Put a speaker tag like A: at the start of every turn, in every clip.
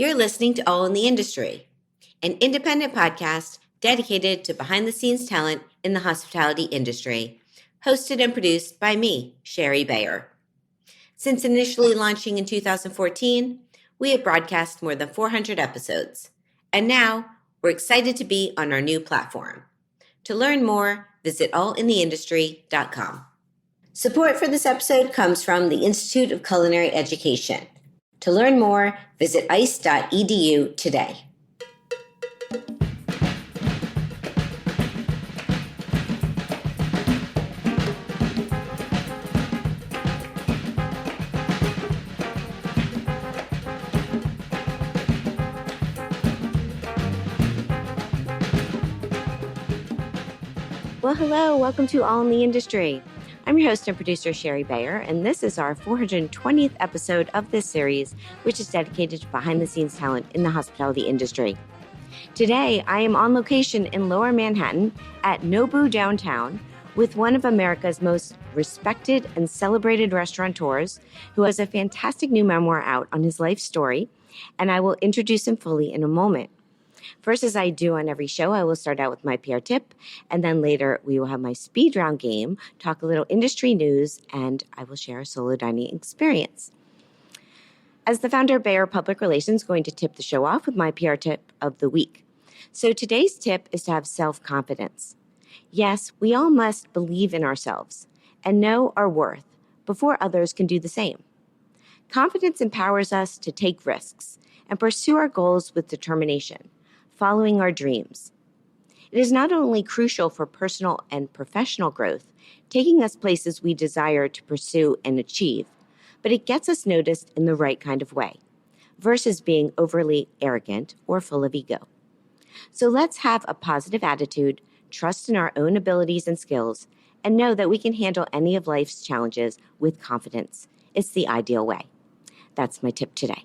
A: You're listening to All in the Industry, an independent podcast dedicated to behind-the-scenes talent in the hospitality industry, hosted and produced by me, Shari Bayer. Since initially launching in 2014, we have broadcast more than 400 episodes, and now we're excited to be on our new platform. To learn more, visit allintheindustry.com. Support for this episode comes from the Institute of Culinary Education. To learn more, visit ice.edu today. Well, hello. Welcome to All in the Industry. I'm your host and producer, Shari Bayer, and this is our 420th episode of this series, which is dedicated to behind-the-scenes talent in the hospitality industry. Today, I am on location in Lower Manhattan at Nobu Downtown with one of America's most respected and celebrated restaurateurs who has a fantastic new memoir out on his life story, and I will introduce him fully in a moment. First, as I do on every show, I will start out with my PR tip, and then later we will have my speed round game, talk a little industry news, and I will share a solo dining experience. As the founder of Bayer Public Relations, going to tip the show off with my PR tip of the week. So today's tip is to have self-confidence. Yes, we all must believe in ourselves and know our worth before others can do the same. Confidence empowers us to take risks and pursue our goals with determination, following our dreams. It is not only crucial for personal and professional growth, taking us places we desire to pursue and achieve, but it gets us noticed in the right kind of way, versus being overly arrogant or full of ego. So let's have a positive attitude, trust in our own abilities and skills, and know that we can handle any of life's challenges with confidence. It's the ideal way. That's my tip today.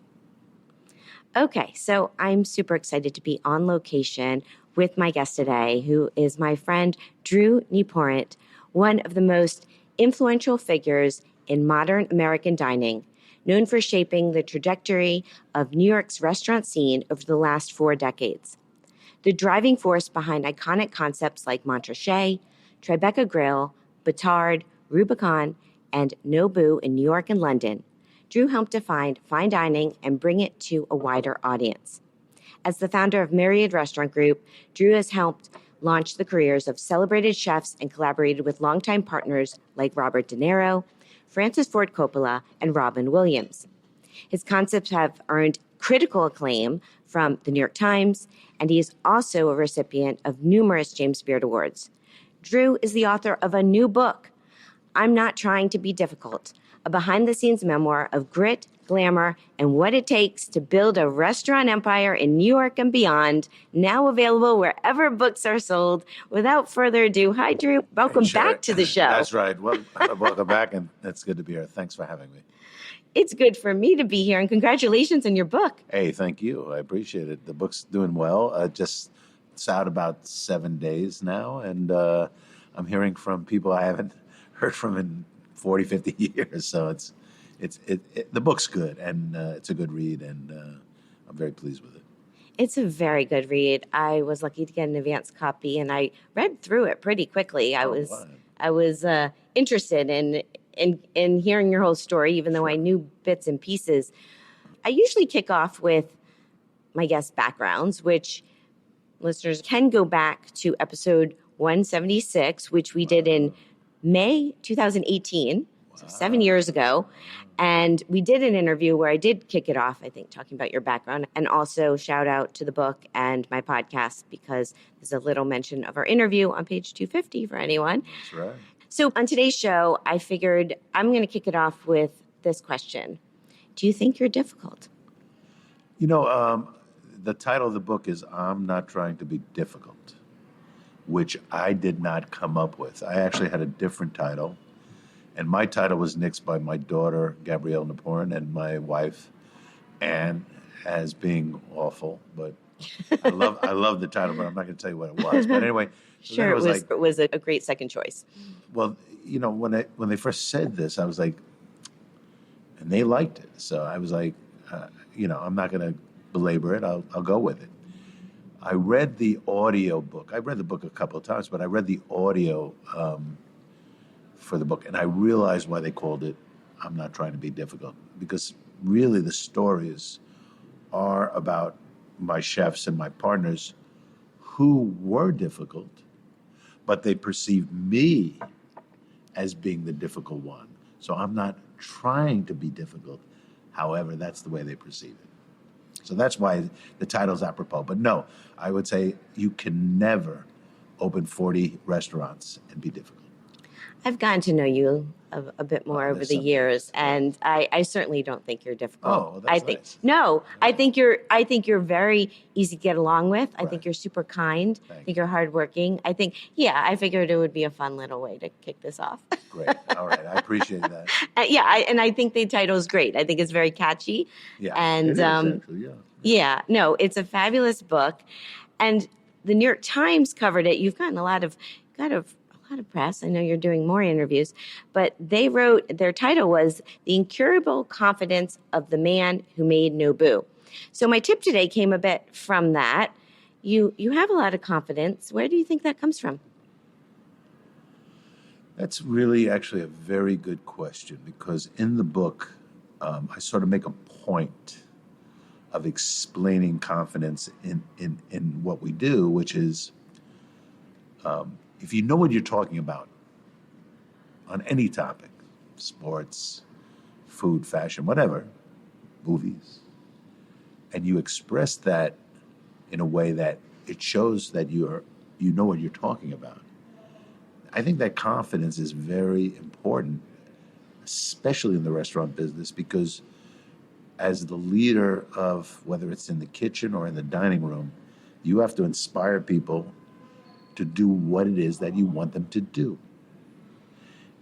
A: Okay, so I'm super excited to be on location with my guest today, who is my friend Drew Nieporent, one of the most influential figures in modern American dining, known for shaping the trajectory of New York's restaurant scene over the last 4 decades. The driving force behind iconic concepts like Montrachet, Tribeca Grill, Batard, Rubicon, and Nobu in New York and London, Drew helped define fine dining and bring it to a wider audience. As the founder of Myriad Restaurant Group, Drew has helped launch the careers of celebrated chefs and collaborated with longtime partners like Robert De Niro, Francis Ford Coppola, and Robin Williams. His concepts have earned critical acclaim from the New York Times, and he is also a recipient of numerous James Beard Awards. Drew is the author of a new book, I'm Not Trying to Be Difficult, a behind-the-scenes memoir of grit, glamour, and what it takes to build a restaurant empire in New York and beyond, now available wherever books are sold. Without further ado, hi, Drew. Welcome back to the show.
B: That's right. Well, welcome back, and it's good to be here. Thanks for having me.
A: It's good for me to be here, and congratulations on your book.
B: Hey, thank you. I appreciate it. The book's doing well. It's out about 7 days now, and I'm hearing from people I haven't heard from in 40, 50 years. So the book's good, and it's a good read, and I'm very pleased with it.
A: It's a very good read. I was lucky to get an advance copy, and I read through it pretty quickly. I was interested in hearing your whole story, even though I knew bits and pieces. I usually kick off with my guest backgrounds, which listeners can go back to episode 176, which we did in May 2018, so 7 years ago. And we did an interview where I did kick it off, I think, talking about your background, and also shout out to the book and my podcast, because there's a little mention of our interview on page 250 for anyone.
B: That's right.
A: So on today's show, I figured I'm going to kick it off with this question. Do you think you're difficult?
B: The title of the book is I'm Not Trying to Be Difficult, which I did not come up with. I actually had a different title. And my title was nixed by my daughter, Gabrielle Nieporent, and my wife, Anne, as being awful. But I love the title, but I'm not going to tell you what it was. But anyway.
A: Sure, it was a great second choice.
B: Well, when they first said this, I was like, and they liked it. So I was like, I'm not going to belabor it. I'll go with it. I read the audio book. I read the book a couple of times, but I read the audio for the book, and I realized why they called it I'm Not Trying to Be Difficult, because really the stories are about my chefs and my partners who were difficult, but they perceived me as being the difficult one. So I'm not trying to be difficult. However, that's the way they perceive it. So that's why the title's apropos. But no, I would say you can never open 40 restaurants and be difficult.
A: I've gotten to know you a bit more over the years, and I certainly don't think you're difficult.
B: Oh, that's nice.
A: No, I think you're very easy to get along with. I think you're super kind. I think you're hardworking. I figured it would be a fun little way to kick this off.
B: Great. All right. I appreciate that.
A: And I think the title is great. I think it's very catchy.
B: Yeah.
A: And
B: it is actually,
A: no, it's a fabulous book. And the New York Times covered it. You've gotten a lot of press. I know you're doing more interviews, but they wrote, their title was The Incurable Confidence of the Man Who Made Nobu. So my tip today came a bit from that. You have a lot of confidence. Where do you think that comes from?
B: That's really actually a very good question, because in the book, I sort of make a point of explaining confidence in what we do, which is, if you know what you're talking about on any topic, sports, food, fashion, whatever, movies, and you express that in a way that it shows that you know what you're talking about, I think that confidence is very important, especially in the restaurant business, because as the leader of, whether it's in the kitchen or in the dining room, you have to inspire people to do what it is that you want them to do.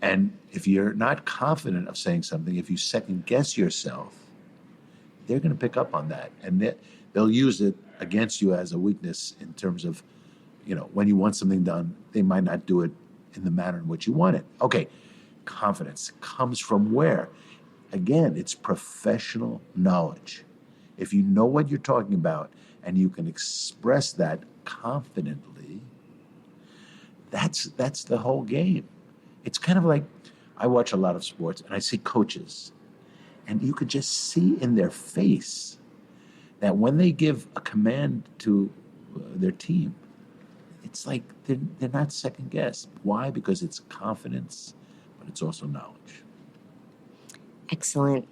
B: And if you're not confident of saying something, if you second guess yourself, they're going to pick up on that. And they'll use it against you as a weakness in terms of, when you want something done, they might not do it in the manner in which you want it. Okay, confidence comes from where? Again, it's professional knowledge. If you know what you're talking about and you can express that confidently, that's the whole game. It's kind of like, I watch a lot of sports and I see coaches, and you could just see in their face that when they give a command to their team, it's like they're not second guessed. Why? Because it's confidence, but it's also knowledge.
A: Excellent.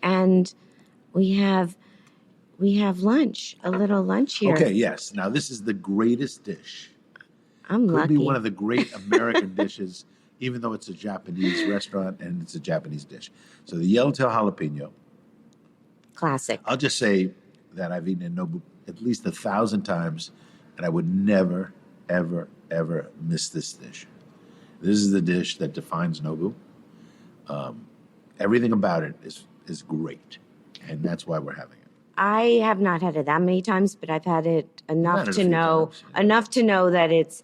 A: And we have lunch, a little lunch here.
B: Okay, yes. Now this is the greatest dish.
A: I'm lucky.
B: Could be one of the great American dishes, even though it's a Japanese restaurant and it's a Japanese dish. So the yellowtail jalapeno.
A: Classic.
B: I'll just say that I've eaten in Nobu at least 1,000 times, and I would never, ever, ever miss this dish. This is the dish that defines Nobu. Everything about it is great, and that's why we're having it.
A: I have not had it that many times, but I've had it enough to know that it's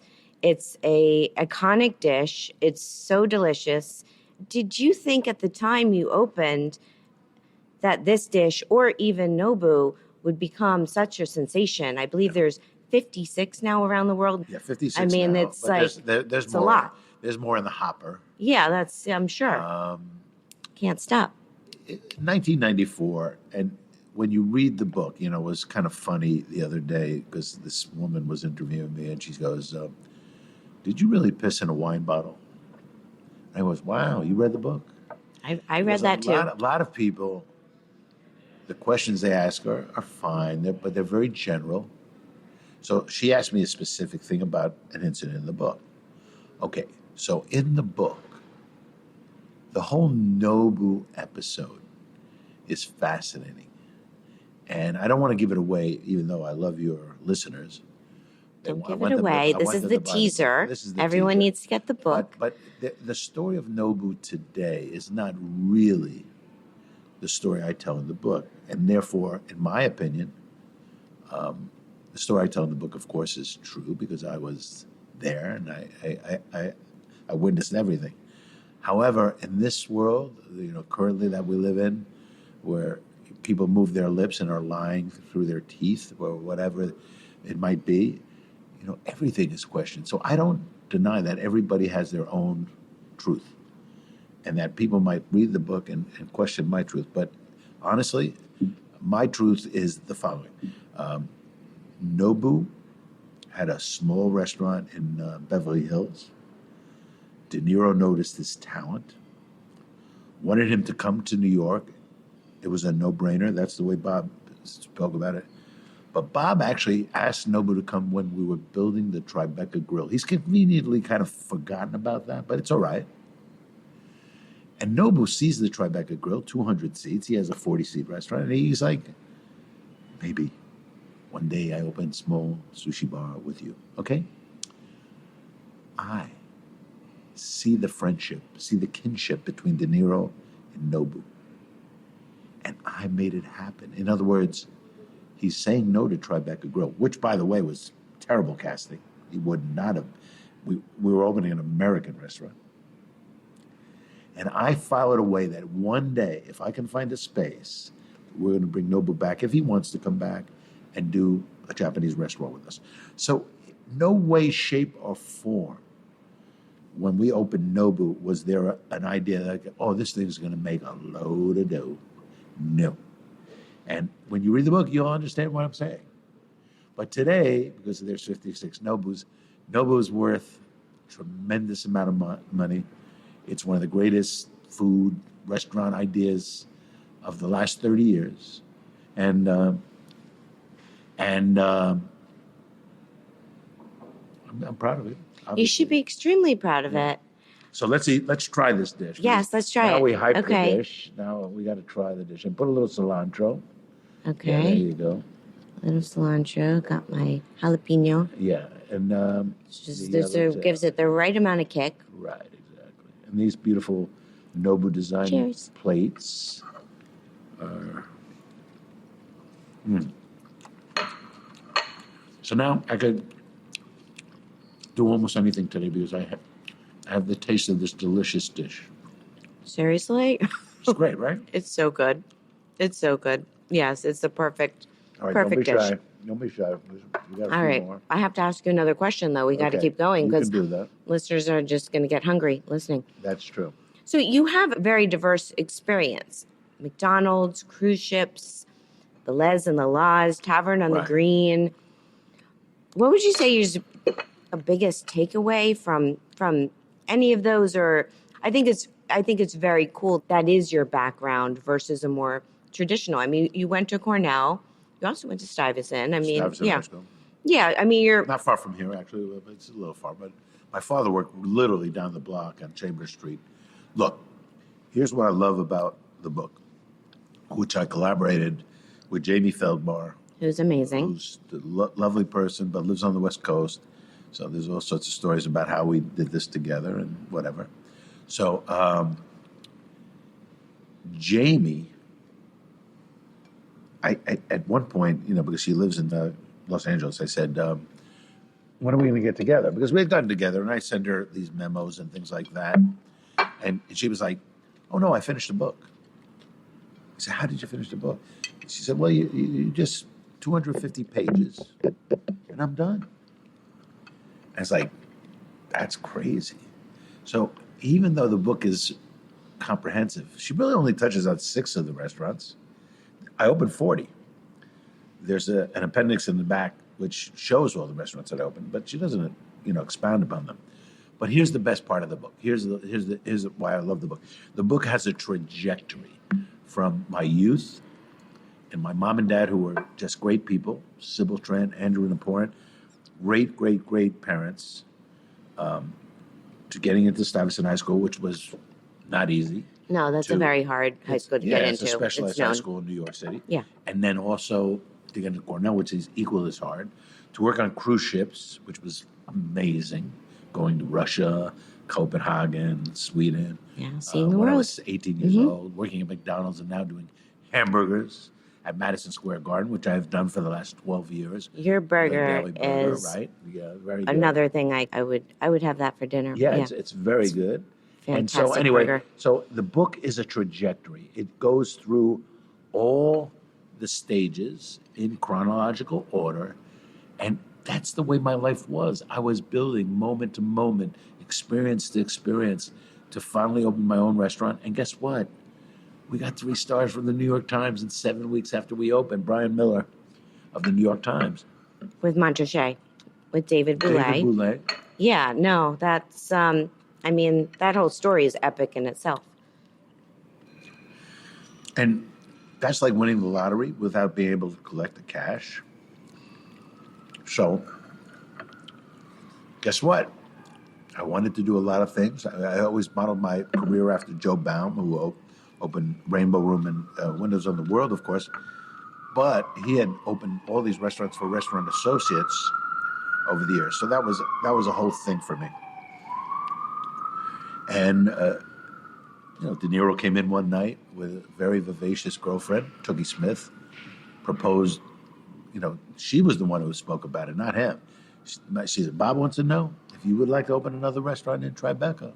A: a iconic dish. It's so delicious. Did you think at the time you opened that this dish, or even Nobu, would become such a sensation? I believe there's 56 now around the world.
B: Yeah, 56.
A: I mean,
B: now,
A: it's like
B: there's
A: it's
B: more.
A: a lot.
B: There's more in the hopper.
A: Yeah, I'm sure. Can't stop.
B: 1994, and when you read the book, it was kind of funny the other day because this woman was interviewing me, and she goes, "Did you really piss in a wine bottle?" And I was, "Wow, you read the book."
A: I read that too.
B: A lot of people, the questions they ask are fine, but they're very general. So she asked me a specific thing about an incident in the book. Okay, so in the book, the whole Nobu episode is fascinating. And I don't want to give it away, even though I love your listeners.
A: Don't give it away. This is the teaser. Everyone needs to get the book.
B: But the story of Nobu today is not really the story I tell in the book. And therefore, in my opinion, the story I tell in the book, of course, is true because I was there and I witnessed everything. However, in this world, currently that we live in, where people move their lips and are lying through their teeth or whatever it might be. Everything is questioned. So I don't deny that everybody has their own truth and that people might read the book and question my truth. But honestly, my truth is the following. Nobu had a small restaurant in Beverly Hills. De Niro noticed his talent, wanted him to come to New York. It was a no-brainer. That's the way Bob spoke about it. But Bob actually asked Nobu to come when we were building the Tribeca Grill. He's conveniently kind of forgotten about that, but it's all right. And Nobu sees the Tribeca Grill, 200 seats. He has a 40-seat restaurant, and he's like, maybe one day I open a small sushi bar with you, okay? I see the friendship, see the kinship between De Niro and Nobu. And I made it happen. In other words, he's saying no to Tribeca Grill, which, by the way, was terrible casting. He would not have. We were opening an American restaurant. And I filed a way that one day, if I can find a space, we're going to bring Nobu back, if he wants to come back and do a Japanese restaurant with us. So no way, shape, or form, when we opened Nobu, was there an idea that, oh, this thing's going to make a load of dough. No. And when you read the book, you'll understand what I'm saying. But today, because there's 56 Nobu's worth a tremendous amount of money. It's one of the greatest food restaurant ideas of the last 30 years. And I'm proud of it. Obviously.
A: You should be extremely proud of it.
B: So let's try this dish.
A: Yes, let's try it.
B: Now we hype the dish. Now we got to try the dish. And put a little cilantro.
A: Okay.
B: Yeah, there you go.
A: A little cilantro. Got my jalapeno.
B: Yeah. And
A: gives it the right amount of kick.
B: Right, exactly. And these beautiful Nobu design plates are... So now I could do almost anything today because I have the taste of this delicious dish.
A: Seriously?
B: It's great, right?
A: It's so good. It's so good. Yes, it's the perfect dish.
B: Don't be shy. Don't be shy. We got a
A: All
B: few
A: right.
B: more.
A: I have to ask you another question, though. We got to keep going because listeners are just going to get hungry listening.
B: That's true.
A: So you have a very diverse experience. McDonald's, cruise ships, the Les and the La's, Tavern on the Green. What would you say is a biggest takeaway from any of those? Or I think it's very cool that is your background versus a more traditional. I mean, you went to Cornell. You also went to Stuyvesant. I mean,
B: Stuyvesant,
A: yeah. I mean, you're
B: not far from here, actually. It's a little far, but my father worked literally down the block on Chambers Street. Look, here's what I love about the book, which I collaborated with Jamie Feldbar,
A: who's amazing,
B: who's a lovely person, but lives on the West Coast. So there's all sorts of stories about how we did this together and whatever. So Jamie, I at one point, because she lives in Los Angeles, I said, when are we going to get together? Because we had gotten together, and I sent her these memos and things like that. And she was like, oh, no, I finished the book. I said, how did you finish the book? She said, well, you just 250 pages, and I'm done. I was like, that's crazy. So even though the book is comprehensive, she really only touches on 6 of the restaurants. I opened 40. There's an appendix in the back which shows all the restaurants that I opened, but she doesn't, expound upon them. But here's the best part of the book. Here's why I love the book. The book has a trajectory from my youth and my mom and dad, who were just great people, Sybil Trent, Andrew Nieporent, great, great, great parents, to getting into Stuyvesant High School, which was not easy.
A: No, that's a very hard high school to get into.
B: It's a specialized high school in New York City.
A: Yeah.
B: And then also to get into Cornell, which is equal as hard, to work on cruise ships, which was amazing, going to Russia, Copenhagen, Sweden.
A: Yeah, seeing the world.
B: When I was 18 years old, working at McDonald's and now doing hamburgers at Madison Square Garden, which I've done for the last 12 years.
A: Your burger is
B: right? Yeah, very good.
A: Another thing I would have that for dinner.
B: Yeah. It's very good.
A: Fantastic
B: and so anyway,
A: burger.
B: so the book is a trajectory. It goes through all the stages in chronological order. And that's the way my life was. I was building moment to moment, experience to experience, to finally open my own restaurant. And guess what? We got 3 stars from the New York Times in 7 weeks after we opened. Brian Miller of the New York Times.
A: With Montrachet, with David Boulay.
B: David Boulay.
A: Yeah, no, that's, that whole story is epic in itself.
B: And that's like winning the lottery without being able to collect the cash. So, guess what? I wanted to do a lot of things. I always modeled my career after Joe Baum, who opened Rainbow Room and Windows on the World, of course. But he had opened all these restaurants for Restaurant Associates over the years. So that was a whole thing for me. And, De Niro came in one night with a very vivacious girlfriend, Tookie Smith, proposed. She was the one who spoke about it, not him. She said, Bob wants to know if you would like to open another restaurant in Tribeca.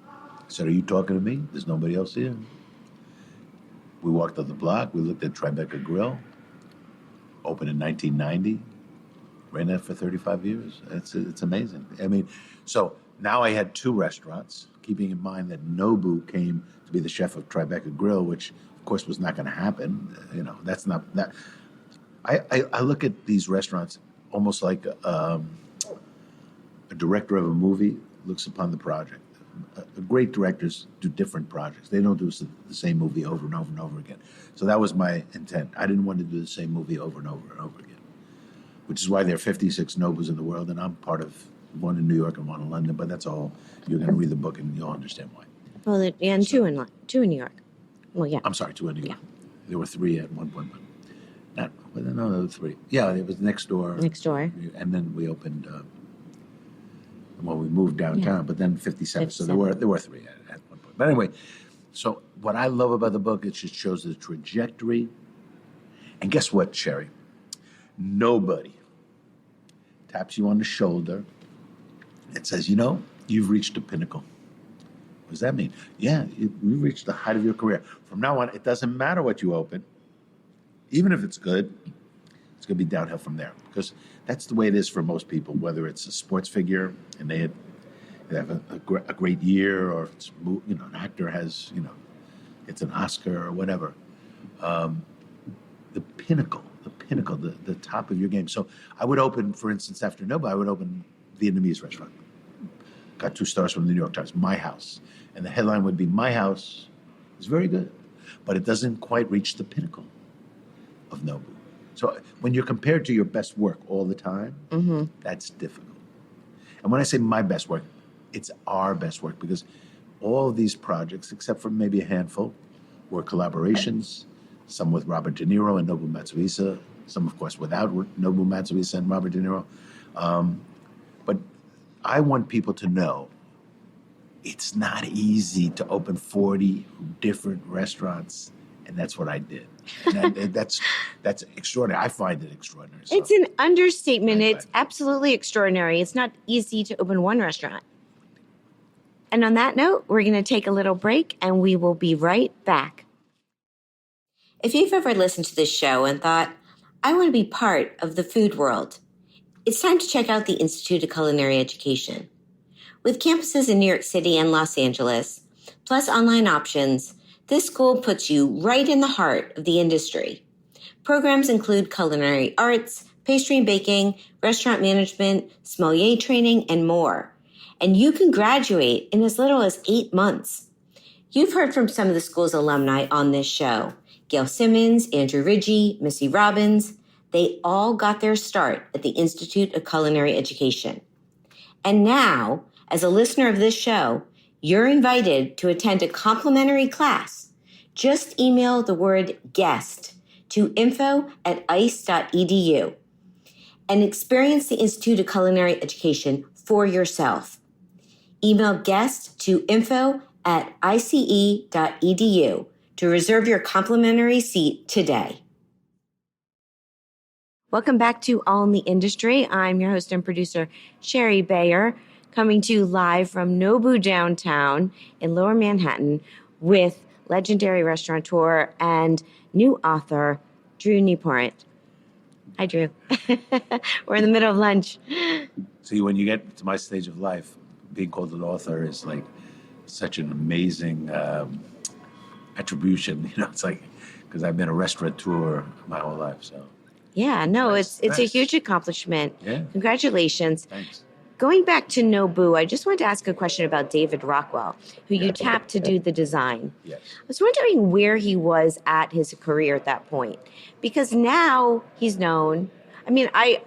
B: I said, are you talking to me? There's nobody else here. We walked up the block. We looked at Tribeca Grill. Opened in 1990. Ran that for 35 years. It's amazing. So now I had 2 restaurants, keeping in mind that Nobu came to be the chef of Tribeca Grill, which, of course, was not going to happen. That's not that. I look at these restaurants almost like a director of a movie looks upon the project. Great directors do different projects. They don't do the same movie over and over and over again. So that was my intent. I didn't want to do the same movie over and over and over again, which is why there are 56 Nobus in the world, and I'm part of one in New York and one in London, but that's all. You're going to read the book and you'll understand why.
A: Well, and 2 in New York. Well, yeah.
B: I'm sorry, 2 in New York.
A: Yeah.
B: There were 3 at one point. There were 3. Yeah, it was next door.
A: Next door.
B: And then we opened, we moved downtown, but then 57. So there were 3 at one point. But anyway, so what I love about the book, it just shows the trajectory. And guess what, Shari? Nobody taps you on the shoulder and says, you've reached a pinnacle. What does that mean? Yeah, you've reached the height of your career. From now on, it doesn't matter what you open. Even if it's good, it's going to be downhill from there. Because that's the way it is for most people, whether it's a sports figure and they have a great year, or it's, an actor has, it's an Oscar or whatever. The pinnacle, the top of your game. So I would open, for instance, after Nova, I would open Vietnamese restaurant. Got 2 stars from the New York Times, My House. And the headline would be, My House is very good, but it doesn't quite reach the pinnacle of Nobu. So when you're compared to your best work all the time, that's difficult. And when I say my best work, it's our best work, because all of these projects, except for maybe a handful, were collaborations, some with Robert De Niro and Nobu Matsuhisa, some, of course, without Nobu Matsuhisa and Robert De Niro. But I want people to know it's not easy to open 40 different restaurants, and that's what I did. And that's extraordinary. I find it extraordinary. So
A: it's an understatement. It's absolutely extraordinary. It's not easy to open one restaurant. And on that note, we're going to take a little break, and we will be right back. If you've ever listened to this show and thought, I want to be part of the food world, it's time to check out the Institute of Culinary Education. With campuses in New York City and Los Angeles, plus online options, this school puts you right in the heart of the industry. Programs include culinary arts, pastry and baking, restaurant management, sommelier training, and more. And you can graduate in as little as 8 months. You've heard from some of the school's alumni on this show. Gail Simmons, Andrew Ridgie, Missy Robbins. They all got their start at the Institute of Culinary Education. And now, as a listener of this show, you're invited to attend a complimentary class. Just email the word guest to info@ice.edu and experience the Institute of Culinary Education for yourself. Email guest to info@ice.edu to reserve your complimentary seat today. Welcome back to All in the Industry. I'm your host and producer, Shari Bayer, coming to you live from Nobu Downtown in Lower Manhattan with legendary restaurateur and new author, Drew Nieporent. Hi, Drew. We're in the middle of lunch.
B: See, when you get to my stage of life, being called an author is like such an amazing attribution. It's like, because I've been a restaurateur my whole life, so.
A: Yeah, no,
B: Nice,
A: it's a
B: nice.
A: huge accomplishment.
B: Yeah.
A: Congratulations.
B: Thanks.
A: Going back to Nobu, I just wanted to ask a question about David Rockwell, who you tapped to do the design.
B: Yes.
A: I was wondering where he was at his career at that point, because now he's known. I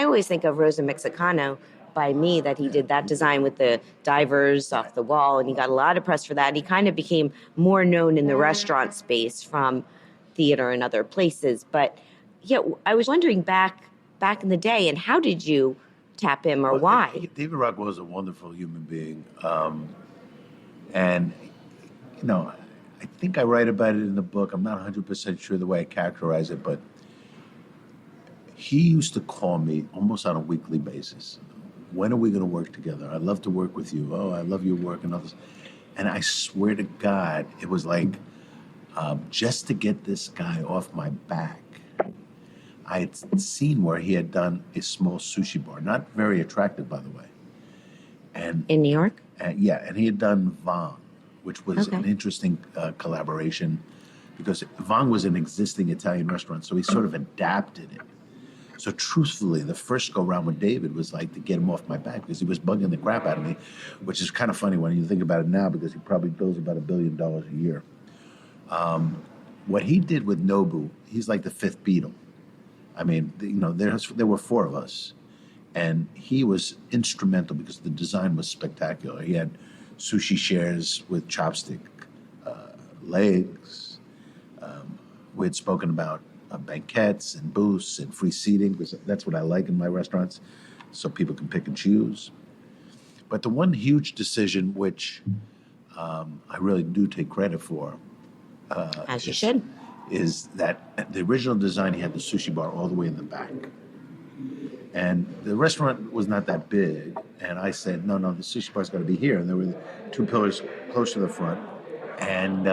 A: always think of Rosa Mexicano by me, that he did that design with the divers off the wall, and he got a lot of press for that. He kind of became more known in the restaurant space from theater and other places. But yeah, I was wondering back in the day, and how did you tap him, or why?
B: David Rockwell is a wonderful human being. And, I think I write about it in the book. I'm not 100% sure the way I characterize it, but he used to call me almost on a weekly basis. When are we going to work together? I'd love to work with you. Oh, I love your work and others. And I swear to God, it was like just to get this guy off my back. I had seen where he had done a small sushi bar, not very attractive, by the way. And
A: In New York?
B: and he had done Vong, which was an interesting collaboration, because Vong was an existing Italian restaurant, so he sort of adapted it. So truthfully, the first go-round with David was like to get him off my back, because he was bugging the crap out of me, which is kind of funny when you think about it now, because he probably bills about $1 billion a year. What he did with Nobu, he's like the fifth Beatle. I mean, there were four of us, and he was instrumental because the design was spectacular. He had sushi shares with chopstick legs. We had spoken about banquettes and booths and free seating, because that's what I like in my restaurants, so people can pick and choose. But the one huge decision, which I really do take credit for,
A: As you should.
B: is that the original design, he had the sushi bar all the way in the back. And the restaurant was not that big. And I said, no, the sushi bar's got to be here. And there were two pillars close to the front. And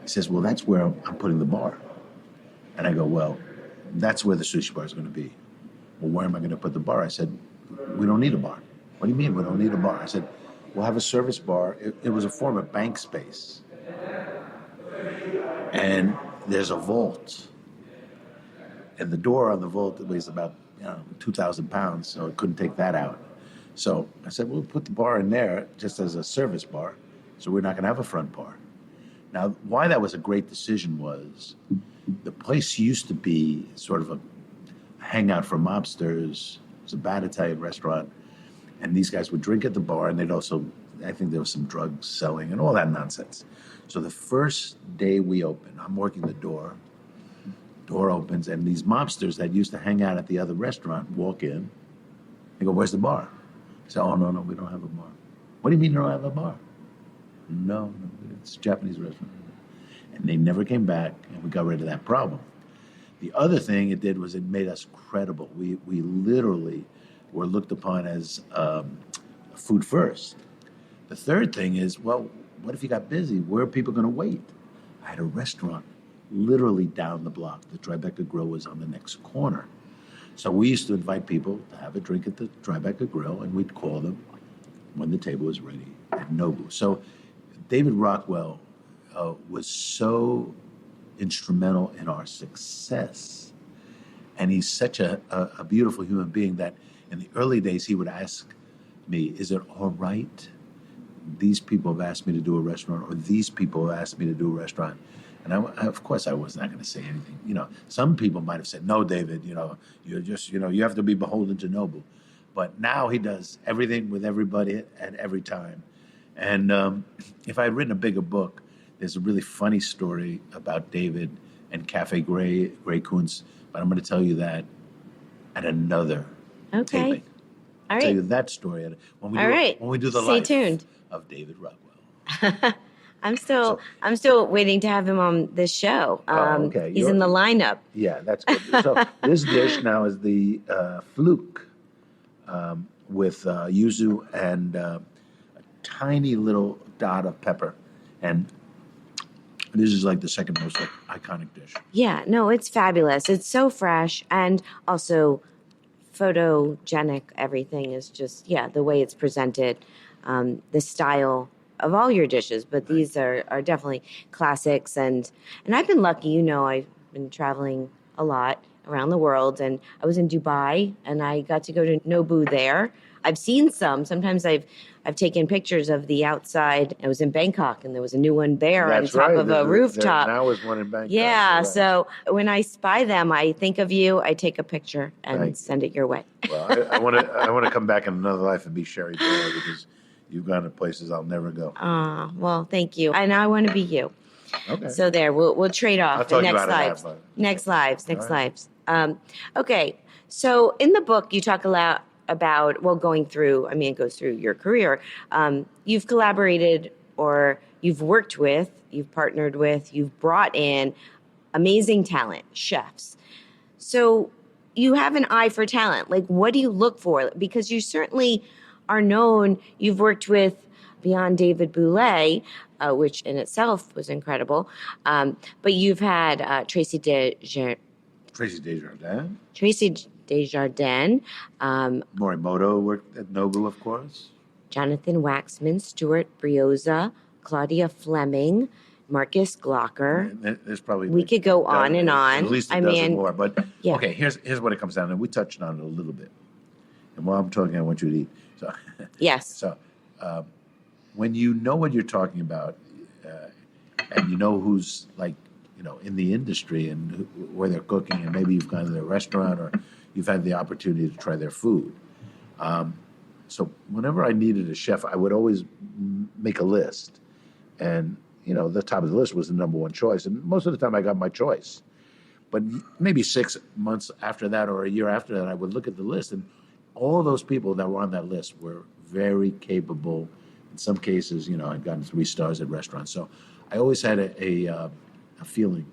B: he says, well, that's where I'm putting the bar. And I go, well, that's where the sushi bar is going to be. Well, where am I going to put the bar? I said, we don't need a bar. What do you mean we don't need a bar? I said, we'll have a service bar. It was a former bank space. And there's a vault. And the door on the vault weighs about 2,000 pounds, so it couldn't take that out. So I said, we'll put the bar in there just as a service bar, so we're not going to have a front bar. Now, why that was a great decision was the place used to be sort of a hangout for mobsters. It was a bad Italian restaurant, and these guys would drink at the bar, and they'd also, I think there was some drugs selling and all that nonsense. So the first day we opened, I'm working the door opens, and these mobsters that used to hang out at the other restaurant walk in. They go, where's the bar? I say, oh, no, we don't have a bar. What do you mean you don't have a bar? No, it's a Japanese restaurant. And they never came back, and we got rid of that problem. The other thing it did was it made us credible. We literally were looked upon as food first. The third thing is, well, what if you got busy? Where are people going to wait? I had a restaurant literally down the block. The Tribeca Grill was on the next corner. So we used to invite people to have a drink at the Tribeca Grill, and we'd call them when the table was ready at Nobu. So David Rockwell was so instrumental in our success. And he's such a beautiful human being that in the early days he would ask me, is it all right? These people have asked me to do a restaurant, or these people have asked me to do a restaurant. And of course I was not going to say anything. Some people might have said, no, David, you're just, you have to be beholden to Nobu. But now he does everything with everybody at every time. And if I had written a bigger book, there's a really funny story about David and Cafe Grey Kunz, but I'm going to tell you that at another taping.
A: All
B: I'll tell
A: right.
B: you that story when we do the
A: Stay
B: life
A: tuned.
B: of David Rockwell.
A: I'm still waiting to have him on this show.
B: Okay.
A: He's in the lineup.
B: Yeah, that's good. So this dish now is the fluke with yuzu and a tiny little dot of pepper. And This is like the second most iconic dish.
A: Yeah, no, it's fabulous. It's so fresh and also photogenic. Everything is just, the way it's presented, the style of all your dishes, but these are definitely classics. And I've been lucky, I've been traveling a lot around the world, and I was in Dubai and I got to go to Nobu there. I've seen some. Sometimes I've taken pictures of the outside. I was in Bangkok and there was a new one there on top of a rooftop.
B: Now is one in Bangkok.
A: Yeah,
B: right.
A: So when I spy them, I think of you. I take a picture and send it your way.
B: Well, I want to come back in another life and be Shari Bayer because you've gone to places I'll never go.
A: Well, thank you. And I want to be you.
B: Okay.
A: So there, we'll trade off.
B: I'll talk
A: next
B: about
A: lives. Next lives. Okay. So in the book, you talk a lot about, going through, it goes through your career. You've collaborated or you've worked with, you've partnered with, you've brought in amazing talent, chefs. So you have an eye for talent. Like, what do you look for? Because you certainly are known, you've worked with beyond David Boulay, which in itself was incredible. But you've had Tracy Desjardins.
B: Morimoto worked at Nobu, of course.
A: Jonathan Waxman, Stuart Brioza, Claudia Fleming, Marcus Glocker.
B: There's probably
A: we could go on and on.
B: At least a dozen more. But okay, here's what it comes down to. We touched on it a little bit. And while I'm talking, I want you to eat. So
A: yes.
B: So when you know what you're talking about, and you know who's in the industry and where they're cooking, and maybe you've gone to their restaurant or you've had the opportunity to try their food. So whenever I needed a chef, I would always make a list. And, the top of the list was the number one choice. And most of the time I got my choice. But maybe 6 months after that or a year after that, I would look at the list. And all those people that were on that list were very capable. In some cases, I'd gotten 3 stars at restaurants. So I always had a feeling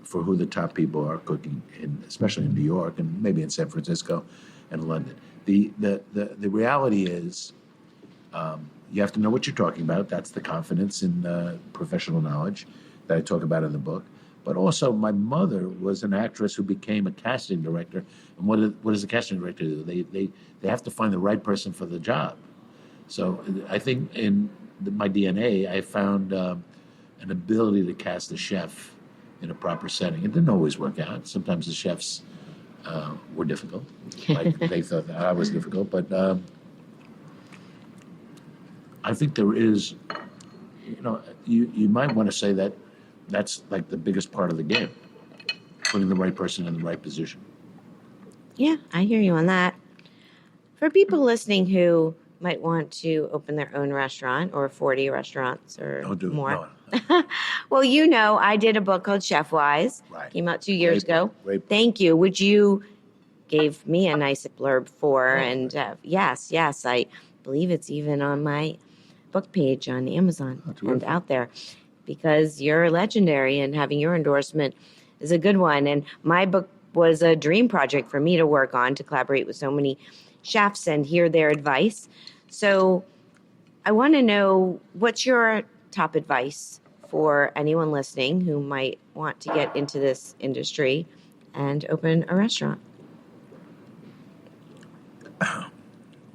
B: for who the top people are cooking, especially in New York and maybe in San Francisco and London. The reality is you have to know what you're talking about. That's the confidence in professional knowledge that I talk about in the book. But also, my mother was an actress who became a casting director. And what does a casting director do? They have to find the right person for the job. So I think in my DNA, I found an ability to cast a chef in a proper setting. It didn't always work out. Sometimes the chefs were difficult. Like they thought that I was difficult. But I think there is, you might want to say that that's like the biggest part of the game, putting the right person in the right position.
A: Yeah, I hear you on that. For people listening who might want to open their own restaurant or 40 restaurants or more. No. Well, I did a book called Chef Wise.
B: Right.
A: Came out 2 years ago.
B: Great.
A: Thank you, which you gave me a nice blurb for. Yes, I believe it's even on my book page on Amazon and out there, because you're legendary and having your endorsement is a good one. And my book was a dream project for me to work on, to collaborate with so many chefs and hear their advice. So I want to know, what's your top advice for anyone listening who might want to get into this industry and open a restaurant?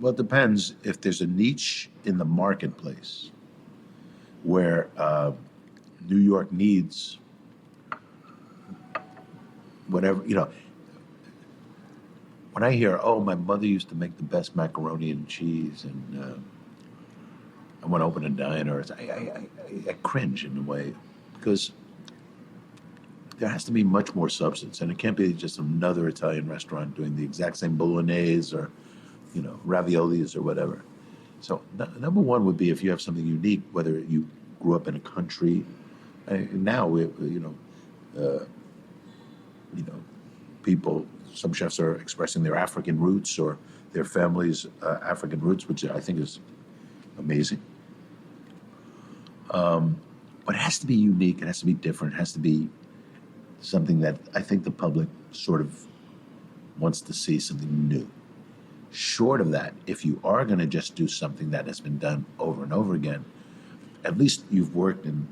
B: Well, it depends. If there's a niche in the marketplace where New York needs whatever, when I hear, my mother used to make the best macaroni and cheese, and I want to open a diner, I cringe in a way, because there has to be much more substance, and it can't be just another Italian restaurant doing the exact same bolognese or, raviolis or whatever. So number one would be if you have something unique, whether you grew up in a country. Now, people, some chefs are expressing their African roots or their family's African roots, which I think is amazing. But it has to be unique. It has to be different. It has to be something that I think the public sort of wants to see, something new. Short of that, if you are going to just do something that has been done over and over again, at least you've worked in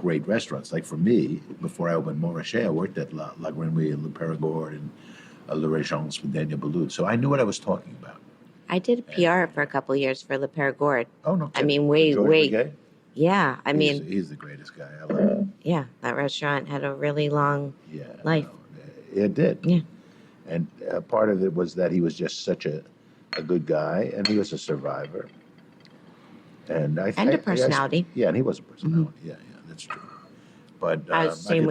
B: great restaurants. Like for me, before I opened Montrachet, I worked at La Grenouille and Le Perigord and Le Regence with Daniel Boulud. So I knew what I was talking about.
A: I did PR for a couple of years for Le Perigord.
B: Oh, no kidding.
A: I mean,
B: George Begay?
A: Yeah, I mean,
B: he's the greatest guy. I love him.
A: yeah, that restaurant had a really long life.
B: No, it did.
A: Yeah.
B: And part of it was that he was just such a good guy, and he was a survivor. And a personality. And he was a personality. Mm-hmm. Yeah, that's true. But I can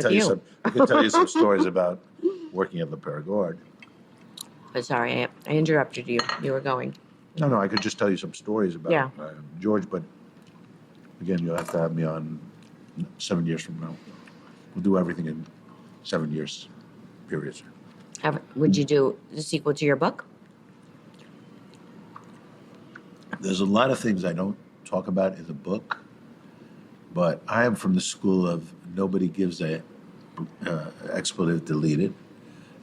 B: tell you some stories about working at Le Perigord.
A: But sorry, I interrupted you. You were going.
B: No, I could just tell you some stories about George, but again, you'll have to have me on 7 years from now. We'll do everything in 7 years, periods.
A: Would you do the sequel to your book?
B: There's a lot of things I don't talk about in the book, but I am from the school of nobody gives a expletive deleted.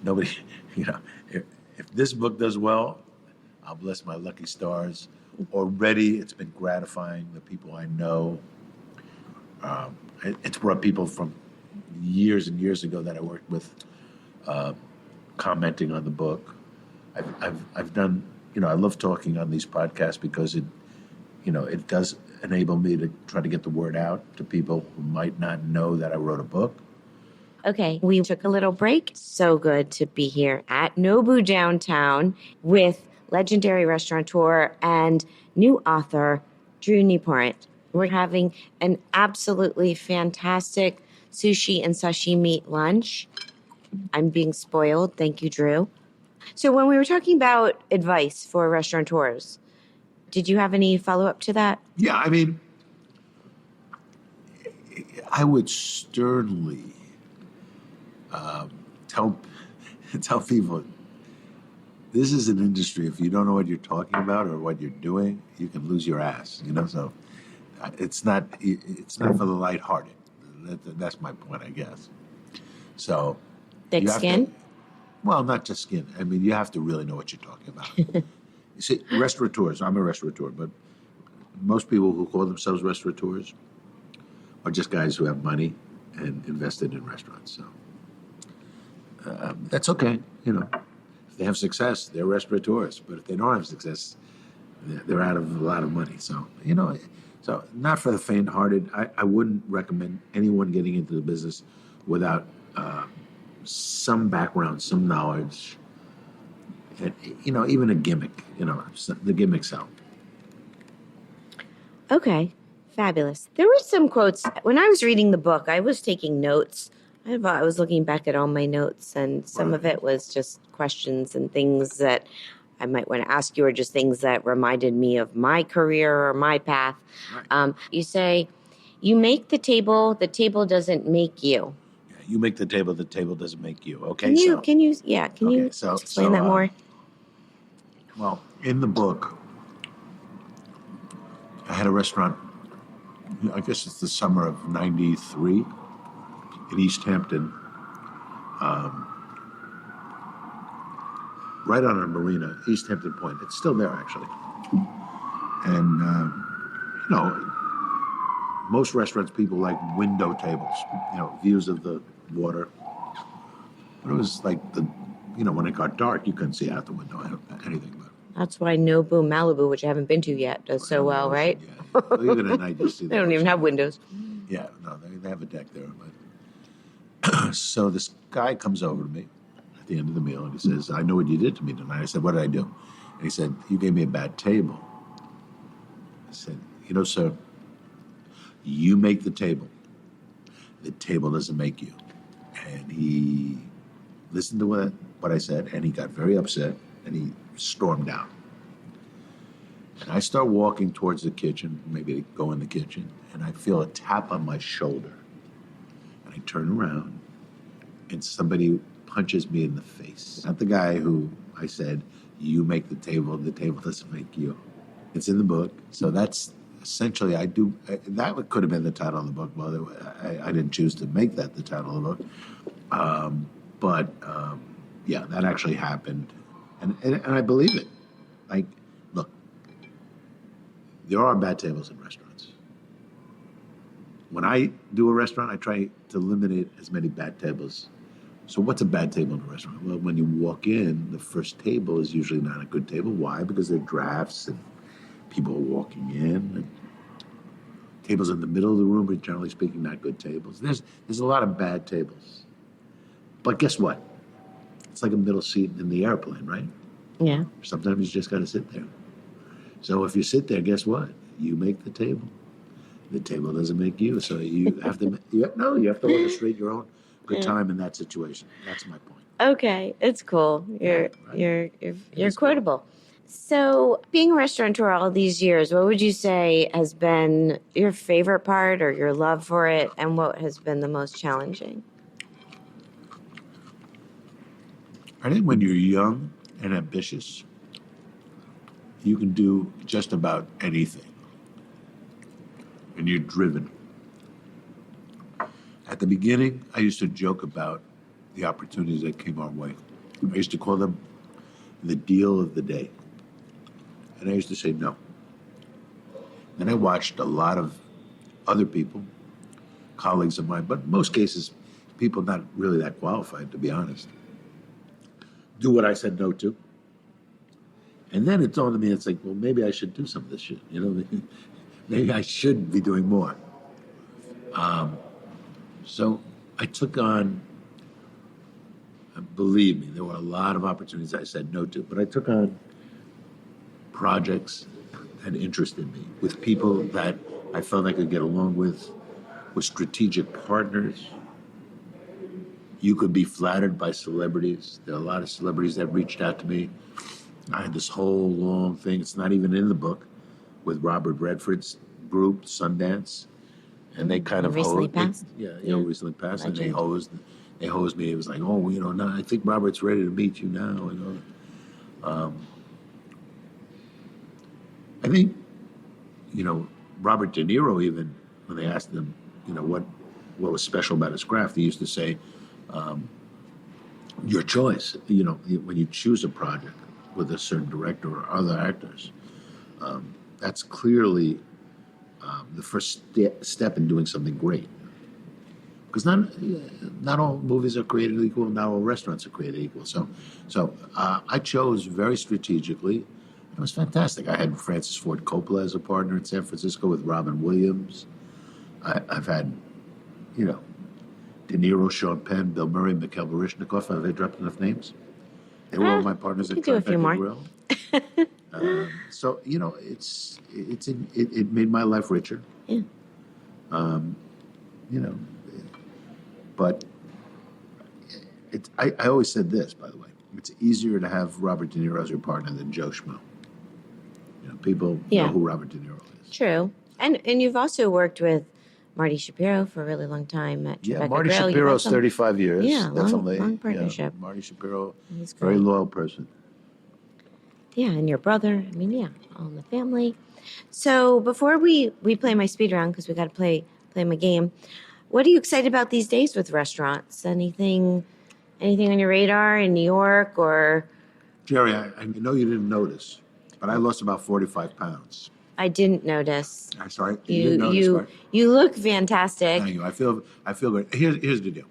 B: Nobody, if this book does well, I'll bless my lucky stars. Already, it's been gratifying. The people I know, it's brought people from years and years ago that I worked with, commenting on the book. I've done, I love talking on these podcasts because it does enable me to try to get the word out to people who might not know that I wrote a book.
A: Okay, we took a little break. So good to be here at Nobu downtown with legendary restaurateur and new author, Drew Nieporent. We're having an absolutely fantastic sushi and sashimi lunch. I'm being spoiled. Thank you, Drew. So when we were talking about advice for restaurateurs, did you have any follow-up to that?
B: Yeah, I mean, I would sternly tell people, this is an industry. If you don't know what you're talking about or what you're doing, you can lose your ass. So it's not for the lighthearted. That's my point, I guess. So
A: thick skin.
B: Well, not just skin. I mean, you have to really know what you're talking about. You see, restaurateurs. I'm a restaurateur, but most people who call themselves restaurateurs are just guys who have money and invested in restaurants. So that's okay. If they have success, they're restaurateurs. But if they don't have success, they're out of a lot of money. So, so not for the faint-hearted. I wouldn't recommend anyone getting into the business without some background, some knowledge, and, even a gimmick. The gimmicks help.
A: Okay, fabulous. There were some quotes. When I was reading the book, I was taking notes. I was looking back at all my notes, and some of it was just questions and things that I might want to ask you, or just things that reminded me of my career or my path. Right. You say, you make the table doesn't make you.
B: Yeah, you make the table doesn't make you. Okay.
A: Can you explain that more?
B: Well, in the book, I had a restaurant, I guess it's the summer of '93 in East Hampton, right on a marina, East Hampton Point. It's still there, actually. And, most restaurants, people like window tables, views of the water. But it was like when it got dark, you couldn't see out the window anything. But
A: that's why Nobu Malibu, which I haven't been to yet, does so well, right?
B: Yeah. Well, even at night, you see.
A: They don't even have windows.
B: Yeah, no, they have a deck there. But so this guy comes over to me at the end of the meal, and he says, "I know what you did to me tonight." I said, "What did I do?" And he said, "You gave me a bad table." I said, "Sir, you make the table. The table doesn't make you." And he listened to what I said, and he got very upset, and he stormed out. And I start walking towards the kitchen, maybe to go in the kitchen, and I feel a tap on my shoulder. And I turn around, and somebody punches me in the face. Not the guy who I said, "You make the table doesn't make you." It's in the book. So that's essentially, that could have been the title of the book. Well, I didn't choose to make that the title of the book. But that actually happened. And I believe it. Like, look, there are bad tables in restaurants. when I do a restaurant, I try to eliminate as many bad tables. So what's a bad table in a restaurant? Well, when you walk in, the first table is usually not a good table. Why? Because there are drafts and people are walking in. And tables in the middle of the room are, generally speaking, not good tables. There's a lot of bad tables. But guess what? It's like a middle seat in the airplane, right?
A: Yeah.
B: Sometimes you just got to sit there. So if you sit there, guess what? You make the table. The table doesn't make you. So you have to, you have to orchestrate your own good time in that situation. That's my point.
A: Okay, it's cool. You're quotable. Cool. So, being a restaurateur all these years, what would you say has been your favorite part or your love for it, and what has been the most challenging?
B: I think when you're young and ambitious, you can do just about anything. And you're driven. At the beginning, I used to joke about the opportunities that came our way. I used to call them the deal of the day. And I used to say no. And I watched a lot of other people, colleagues of mine, but in most cases, people not really that qualified, to be honest, do what I said no to. And then it dawned on me, it's like, well, maybe I should do some of this shit. You know, maybe I should be doing more. So I took on, believe me, there were a lot of opportunities I said no to, but I took on projects that interested me, with people that I felt I could get along with strategic partners. You could be flattered by celebrities. There are a lot of celebrities that reached out to me. I had this whole long thing, it's not even in the book, with Robert Redford's group, Sundance. And they kind of
A: recently passed.
B: Recently passed, and they hosed me. It was like, oh, now I think Robert's ready to meet you now. I think, Robert De Niro, even when they asked him, what was special about his craft, he used to say, your choice. When you choose a project with a certain director or other actors, that's clearly the first step in doing something great. Because not all movies are created equal, not all restaurants are created equal. So I chose very strategically. It was fantastic. I had Francis Ford Coppola as a partner in San Francisco with Robin Williams. I've had, De Niro, Sean Penn, Bill Murray, Mikhail Baryshnikov. Have I dropped enough names? They were all my partners at Tribeca Grill. So it made my life richer.
A: Yeah.
B: But I always said this, by the way. It's easier to have Robert De Niro as your partner than Joe Schmo. People know who Robert De Niro is.
A: True. And you've also worked with Marty Shapiro for a really long time at Tribeca
B: Marty
A: Grill.
B: Shapiro's 35 years.
A: Yeah,
B: definitely.
A: long partnership.
B: Yeah, Marty Shapiro,
A: He's great.
B: very loyal person.
A: Yeah, and your brother. All in the family. So before we play my speed round, because we got to play my game, what are you excited about these days with restaurants? Anything on your radar in New York or?
B: Jerry, I know you didn't notice, but I lost about 45 pounds.
A: I didn't notice.
B: I'm sorry. You
A: look fantastic.
B: Thank you. I feel great. Here's the deal.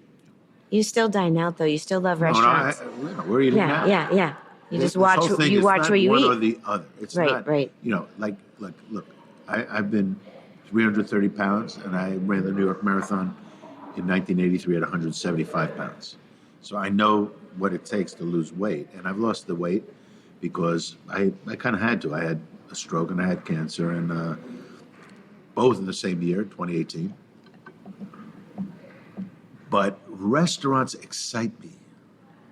A: You still dine out though. You still love restaurants.
B: No, we're eating now.
A: Yeah. You just watch. You watch where you eat.
B: One or the other. It's not.
A: Right.
B: Look. I've been 330 pounds, and I ran the New York Marathon in 1983 at 175 pounds. So I know what it takes to lose weight, and I've lost the weight because I kind of had to. I had a stroke and I had cancer, and both in the same year, 2018. But restaurants excite me.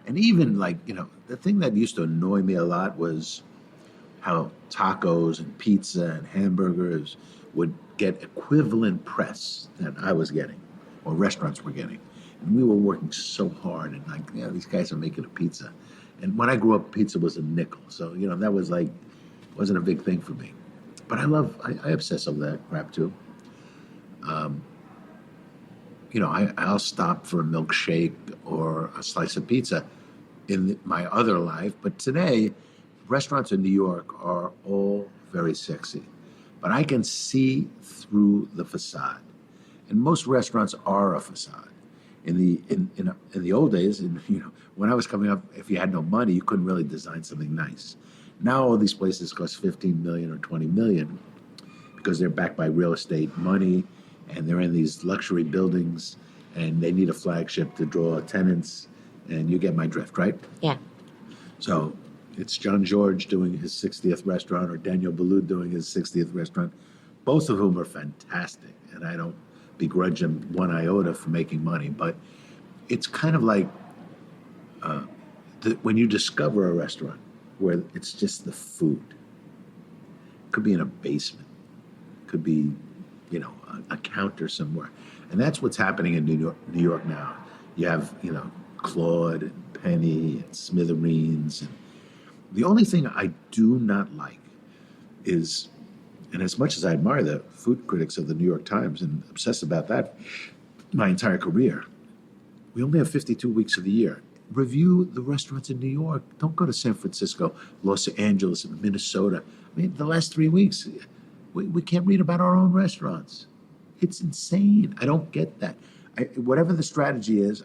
B: And even the thing that used to annoy me a lot was how tacos and pizza and hamburgers would get equivalent press that I was getting, or restaurants were getting. And we were working so hard, and these guys are making a pizza. And when I grew up, pizza was a nickel. So, that was wasn't a big thing for me. But I obsess over that crap too. I'll stop for a milkshake or a slice of pizza in my other life. But today, restaurants in New York are all very sexy. But I can see through the facade. And most restaurants are a facade. In the old days, when I was coming up, if you had no money, you couldn't really design something nice. Now all these places cost 15 million or 20 million because they're backed by real estate money, and they're in these luxury buildings, and they need a flagship to draw tenants, and you get my drift, right?
A: Yeah.
B: So it's John George doing his 60th restaurant or Daniel Boulud doing his 60th restaurant, both of whom are fantastic, and I don't begrudge them one iota for making money, but it's kind of like when you discover a restaurant where it's just the food. It could be in a basement, it could be, a counter somewhere, and that's what's happening in New York now. You have, Claude and Penny and Smithereens, and the only thing I do not like is, and as much as I admire the food critics of the New York Times and obsess about that my entire career, we only have 52 weeks of the year. Review the restaurants in New York. Don't go to San Francisco, Los Angeles, Minnesota. I mean, the last 3 weeks, we can't read about our own restaurants. It's insane. I don't get that. Whatever the strategy is,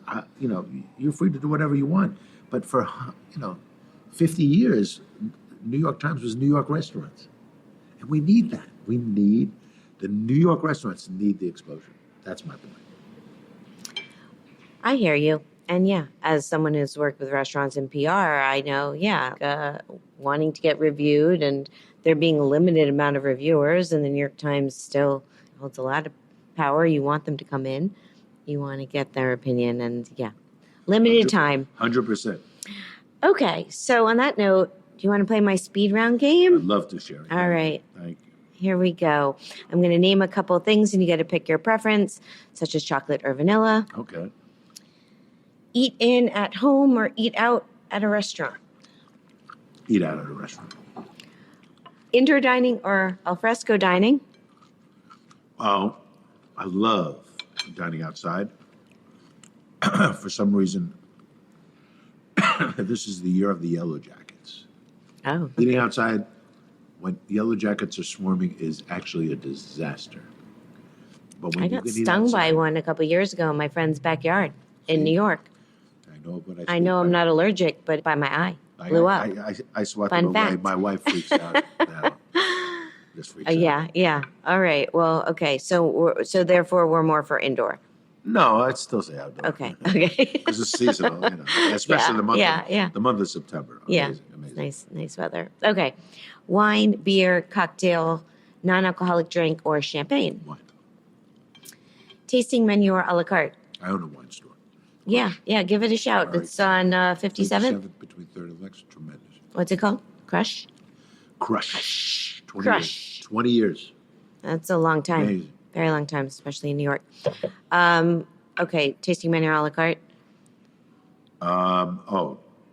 B: you're free to do whatever you want. But for, 50 years, New York Times was New York restaurants. And we need that. The New York restaurants need the exposure. That's my point.
A: I hear you. And yeah, as someone who's worked with restaurants in PR, I know, wanting to get reviewed, and there being a limited amount of reviewers, and the New York Times still holds a lot of power. You want them to come in. You want to get their opinion, and limited time.
B: 100%.
A: Okay, so on that note, do you want to play my speed round game?
B: I'd love to, Shari.
A: All right.
B: Thank you.
A: Here we go. I'm going to name a couple of things, and you got to pick your preference, such as chocolate or vanilla.
B: Okay.
A: Eat in at home or eat out at a restaurant?
B: Eat out at a restaurant.
A: Indoor dining or alfresco dining?
B: Oh, I love dining outside. For some reason, this is the year of the yellow jackets.
A: Oh. Okay.
B: Eating outside when yellow jackets are swarming is actually a disaster. But when
A: I
B: you
A: got
B: can eat
A: stung by
B: outside,
A: one a couple of years ago in my friend's backyard in New York.
B: I know, but
A: I know I'm not allergic, but by my eye. Blew up.
B: I swatted
A: Fun
B: away.
A: fact.
B: My wife freaks out now. Just freaks out.
A: Yeah. All right. Well, okay. So therefore, we're more for indoor.
B: No, I'd still say outdoor.
A: Okay.
B: Because it's seasonal, especially the month of September. Amazing.
A: Nice weather. Okay. Wine, beer, cocktail, non-alcoholic drink, or champagne?
B: Wine.
A: Tasting menu or a la carte?
B: I own a wine store.
A: Yeah. Give it a shout.
B: All right.
A: It's on 57th.
B: 57th between 3rd and Lex. Tremendous.
A: What's it called? Crush?
B: 20
A: Crush.
B: Years. 20 years.
A: That's a long time.
B: Amazing.
A: Very long time, especially in New York. Okay, tasting menu a la carte?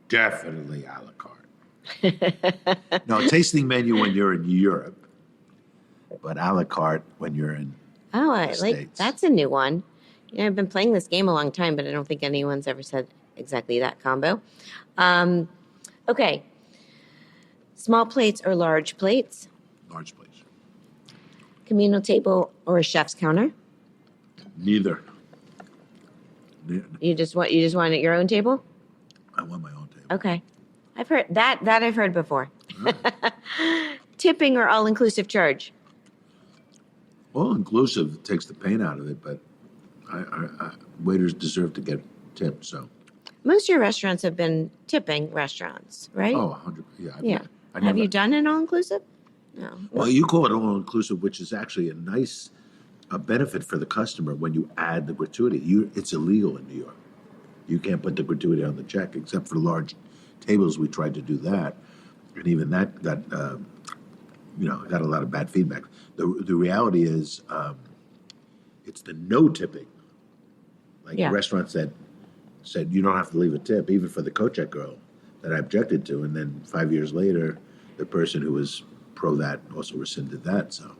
B: Definitely a la carte. No, tasting menu when you're in Europe, but a la carte when you're in the States.
A: That's a new one. I've been playing this game a long time, but I don't think anyone's ever said exactly that combo. Okay. Small plates or large plates?
B: Large plates.
A: Communal table or a chef's counter?
B: Neither.
A: You just want it at your own table?
B: I want my own table.
A: Okay. I've heard that I've heard before.
B: Right.
A: Tipping or all-inclusive charge?
B: All inclusive takes the pain out of it, but waiters deserve to get tipped. So
A: most of your restaurants have been tipping restaurants, right?
B: Oh, 100.
A: Yeah. Have you done an all-inclusive? No.
B: Well, you call it all-inclusive, which is actually a nice benefit for the customer when you add the gratuity. It's illegal in New York. You can't put the gratuity on the check, except for large tables. We tried to do that, and even that got got a lot of bad feedback. The reality is, it's the no tipping, restaurants that said you don't have to leave a tip, even for the co-check girl, that I objected to, and then 5 years later, the person who was pro that also rescinded that. So.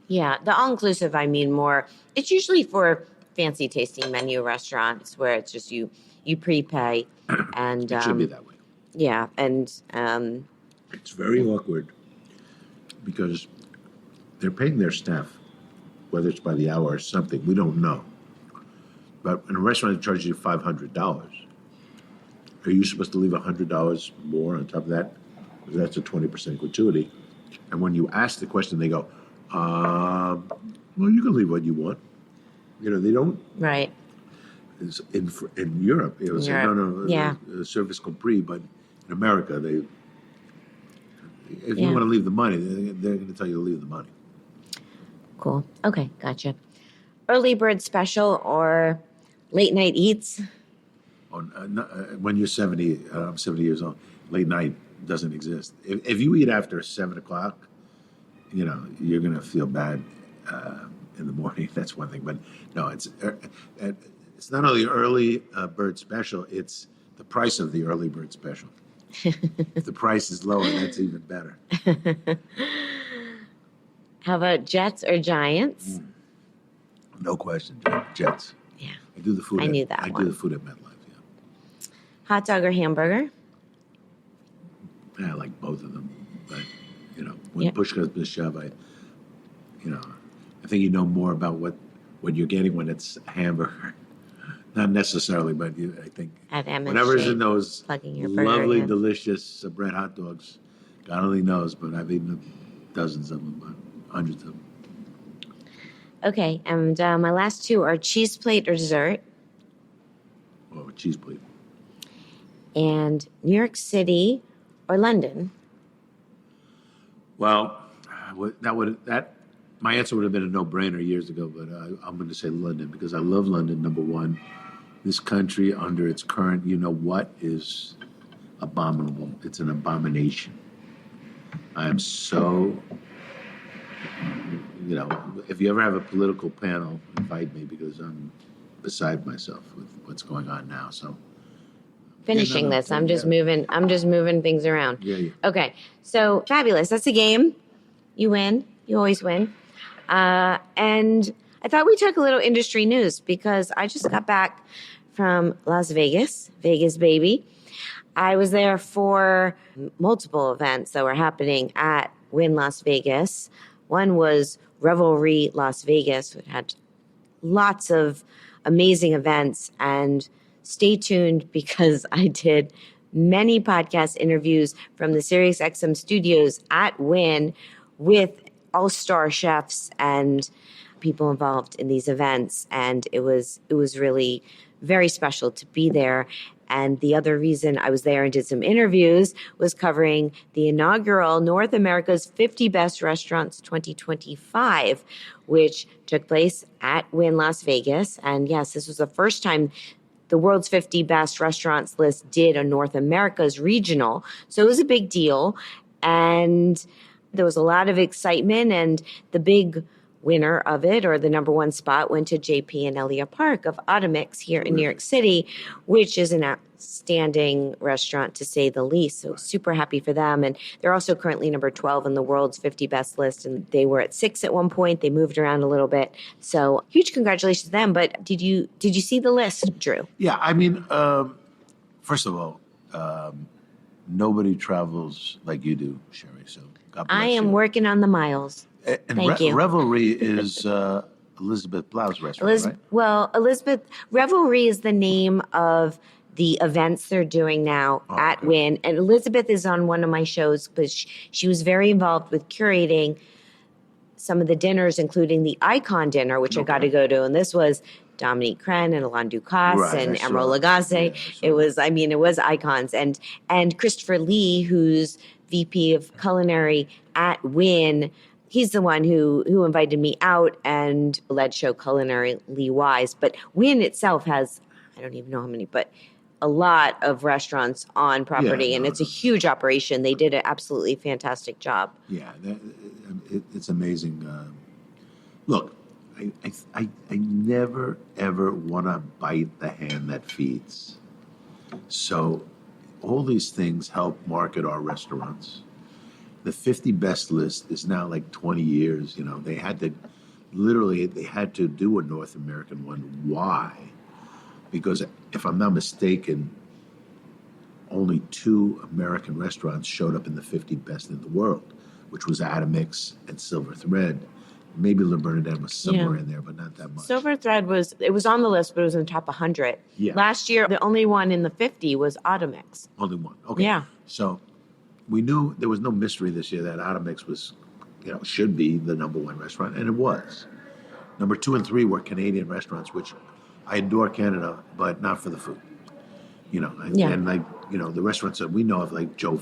A: Yeah, the all-inclusive, I mean more, it's usually for fancy tasting menu restaurants where it's just you prepay. And
B: it should be that way.
A: Yeah, and
B: it's very awkward because they're paying their staff whether it's by the hour or something. We don't know. But in a restaurant that charges you $500, are you supposed to leave $100 more on top of that? Because that's a 20% gratuity. And when you ask the question, they go, well, you can leave what you want. They don't.
A: Right.
B: In Europe, it was service compris, but in America, if you want to leave the money, they're going to tell you to leave the money.
A: Cool. Okay, gotcha. Early bird special or late night eats?
B: When you're 70, I'm 70 years old, late night doesn't exist. If you eat after 7 o'clock, you're going to feel bad in the morning. That's one thing. But no, it's not only early bird special, it's the price of the early bird special. If the price is lower, that's even better.
A: How about Jets or Giants?
B: No question, Jets.
A: Yeah.
B: I do the food.
A: I knew that one.
B: Do the food at MetLife, yeah.
A: Hot dog or hamburger?
B: Yeah, I like both of them. But, when push comes to shove, I think you know more about what you're getting when it's hamburger. Not necessarily, but I think whatever's in those lovely, delicious bread hot dogs, God only knows, but I've eaten dozens of them, but hundreds of them.
A: Okay, and my last two are cheese plate or dessert.
B: Oh, cheese plate.
A: And New York City or London.
B: Well, my answer would have been a no-brainer years ago, but I'm going to say London because I love London, number one. This country, under its current you-know-what, is abominable. It's an abomination. I am so, if you ever have a political panel, invite me because I'm beside myself with what's going on now. So,
A: finishing this, I'm just moving things around.
B: Yeah.
A: Okay, so fabulous. That's a game. You win. You always win. And I thought we took a little industry news because I just got back from Las Vegas, Vegas baby. I was there for multiple events that were happening at Wynn Las Vegas. One was Revelry Las Vegas, which had lots of amazing events. And stay tuned because I did many podcast interviews from the Sirius XM Studios at Wynn with all-star chefs and people involved in these events. And it was really very special to be there. And the other reason I was there and did some interviews was covering the inaugural North America's 50 Best Restaurants 2025, which took place at Wynn Las Vegas. And yes, this was the first time the world's 50 best restaurants list did a North America's regional. So it was a big deal. And there was a lot of excitement, and the big winner of it, or the number one spot, went to JP and Ellia Park of Atomix here in New York City, which is an outstanding restaurant to say the least. So super happy for them. And they're also currently number 12 in the world's 50 best list. And they were at 6 at one point. They moved around a little bit. So huge congratulations to them. But did you see the list, Drew?
B: Yeah, I mean, first of all, nobody travels like you do, Shari. So God bless
A: I am
B: you.
A: Working on the miles.
B: And
A: Thank you.
B: Revelry is Elizabeth Blau's restaurant, right?
A: Well, Revelry is the name of the events they're doing now at Wynn. And Elizabeth is on one of my shows, but she was very involved with curating some of the dinners, including the Icon dinner, which I got to go to. And this was Dominique Crenn and Alain Ducasse and Emerald Lagasse. It was icons. And Christopher Lee, who's VP of Culinary at Wynn, he's the one who invited me out and led show culinarily wise. But Wynn itself has, I don't even know how many, but a lot of restaurants on property, and it's a huge operation. They did an absolutely fantastic job.
B: Yeah, it's amazing. Look, I never, ever want to bite the hand that feeds. So all these things help market our restaurants. The 50 best list is now like 20 years. They had to do a North American one. Why? Because if I'm not mistaken, only 2 American restaurants showed up in the 50 best in the world, which was Atomix and Silver Thread. Maybe La Bernadette was somewhere in there, but not that much.
A: Silver Thread was on the list, but it was in the top 100.
B: Yeah.
A: Last year, the only one in the 50 was Atomix.
B: Only one. Okay.
A: Yeah.
B: So we knew there was no mystery this year that Atomix was, should be the number one restaurant, and it was. Number 2 and 3 were Canadian restaurants, which I adore Canada, but not for the food. And the restaurants that we know of, like Joe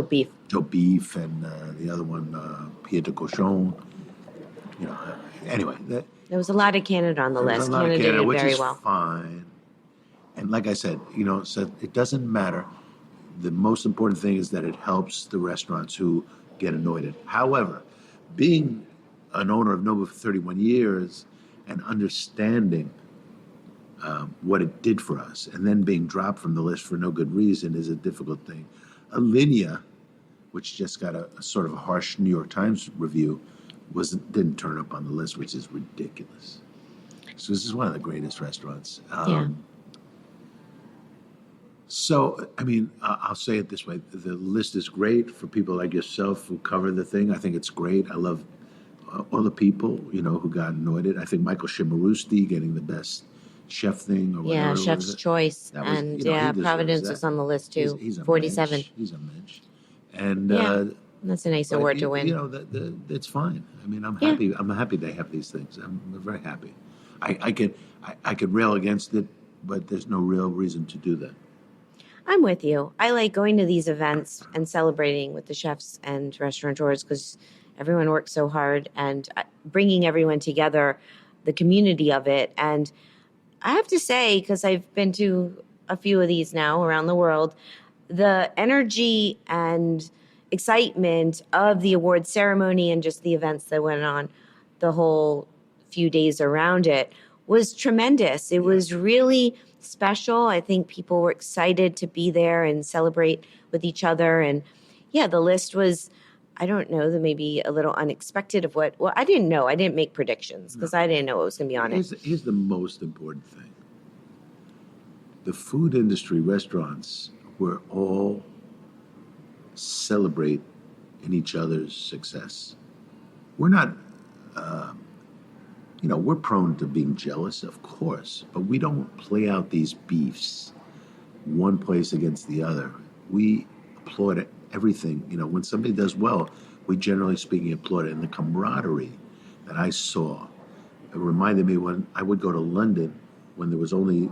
A: Beef.
B: Joe Beef, and the other one, Pied de Cochon. Anyway.
A: There was a lot of Canada on the list.
B: Canada
A: did it
B: which
A: very
B: is
A: well.
B: Fine. And like I said, so it doesn't matter. The most important thing is that it helps the restaurants who get anointed. However, being an owner of Nobu for 31 years and understanding what it did for us, and then being dropped from the list for no good reason is a difficult thing. Alinea, which just got a sort of a harsh New York Times review, didn't turn up on the list, which is ridiculous. So this is one of the greatest restaurants. So, I'll say it this way. The list is great for people like yourself who cover the thing. I think it's great. I love all the people, who got anointed. I think Michael Shimarusti getting the best chef thing or whatever.
A: Yeah, Chef's Choice. And Providence is on the list too.
B: He's a
A: 47.
B: Mensch. He's a mensch. And
A: that's a nice award to win.
B: It's fine. I'm happy. I'm happy they have these things. I'm very happy. I could rail against it, but there's no real reason to do that.
A: I'm with you. I like going to these events and celebrating with the chefs and restaurateurs because everyone works so hard and bringing everyone together, the community of it. And I have to say, because I've been to a few of these now around the world, the energy and excitement of the award ceremony and just the events that went on the whole few days around it was tremendous. It was really special. I think people were excited to be there and celebrate with each other. And the list was, I don't know, maybe a little unexpected of I didn't know. I didn't make predictions because I didn't know what was going to be on it.
B: Here's the most important thing. The food industry, restaurants, were all celebrate in each other's success. We're not, we're prone to being jealous, of course, but we don't play out these beefs one place against the other. We applaud everything. When somebody does well, we generally speaking applaud it. And the camaraderie that I saw, it reminded me when I would go to London when there was only,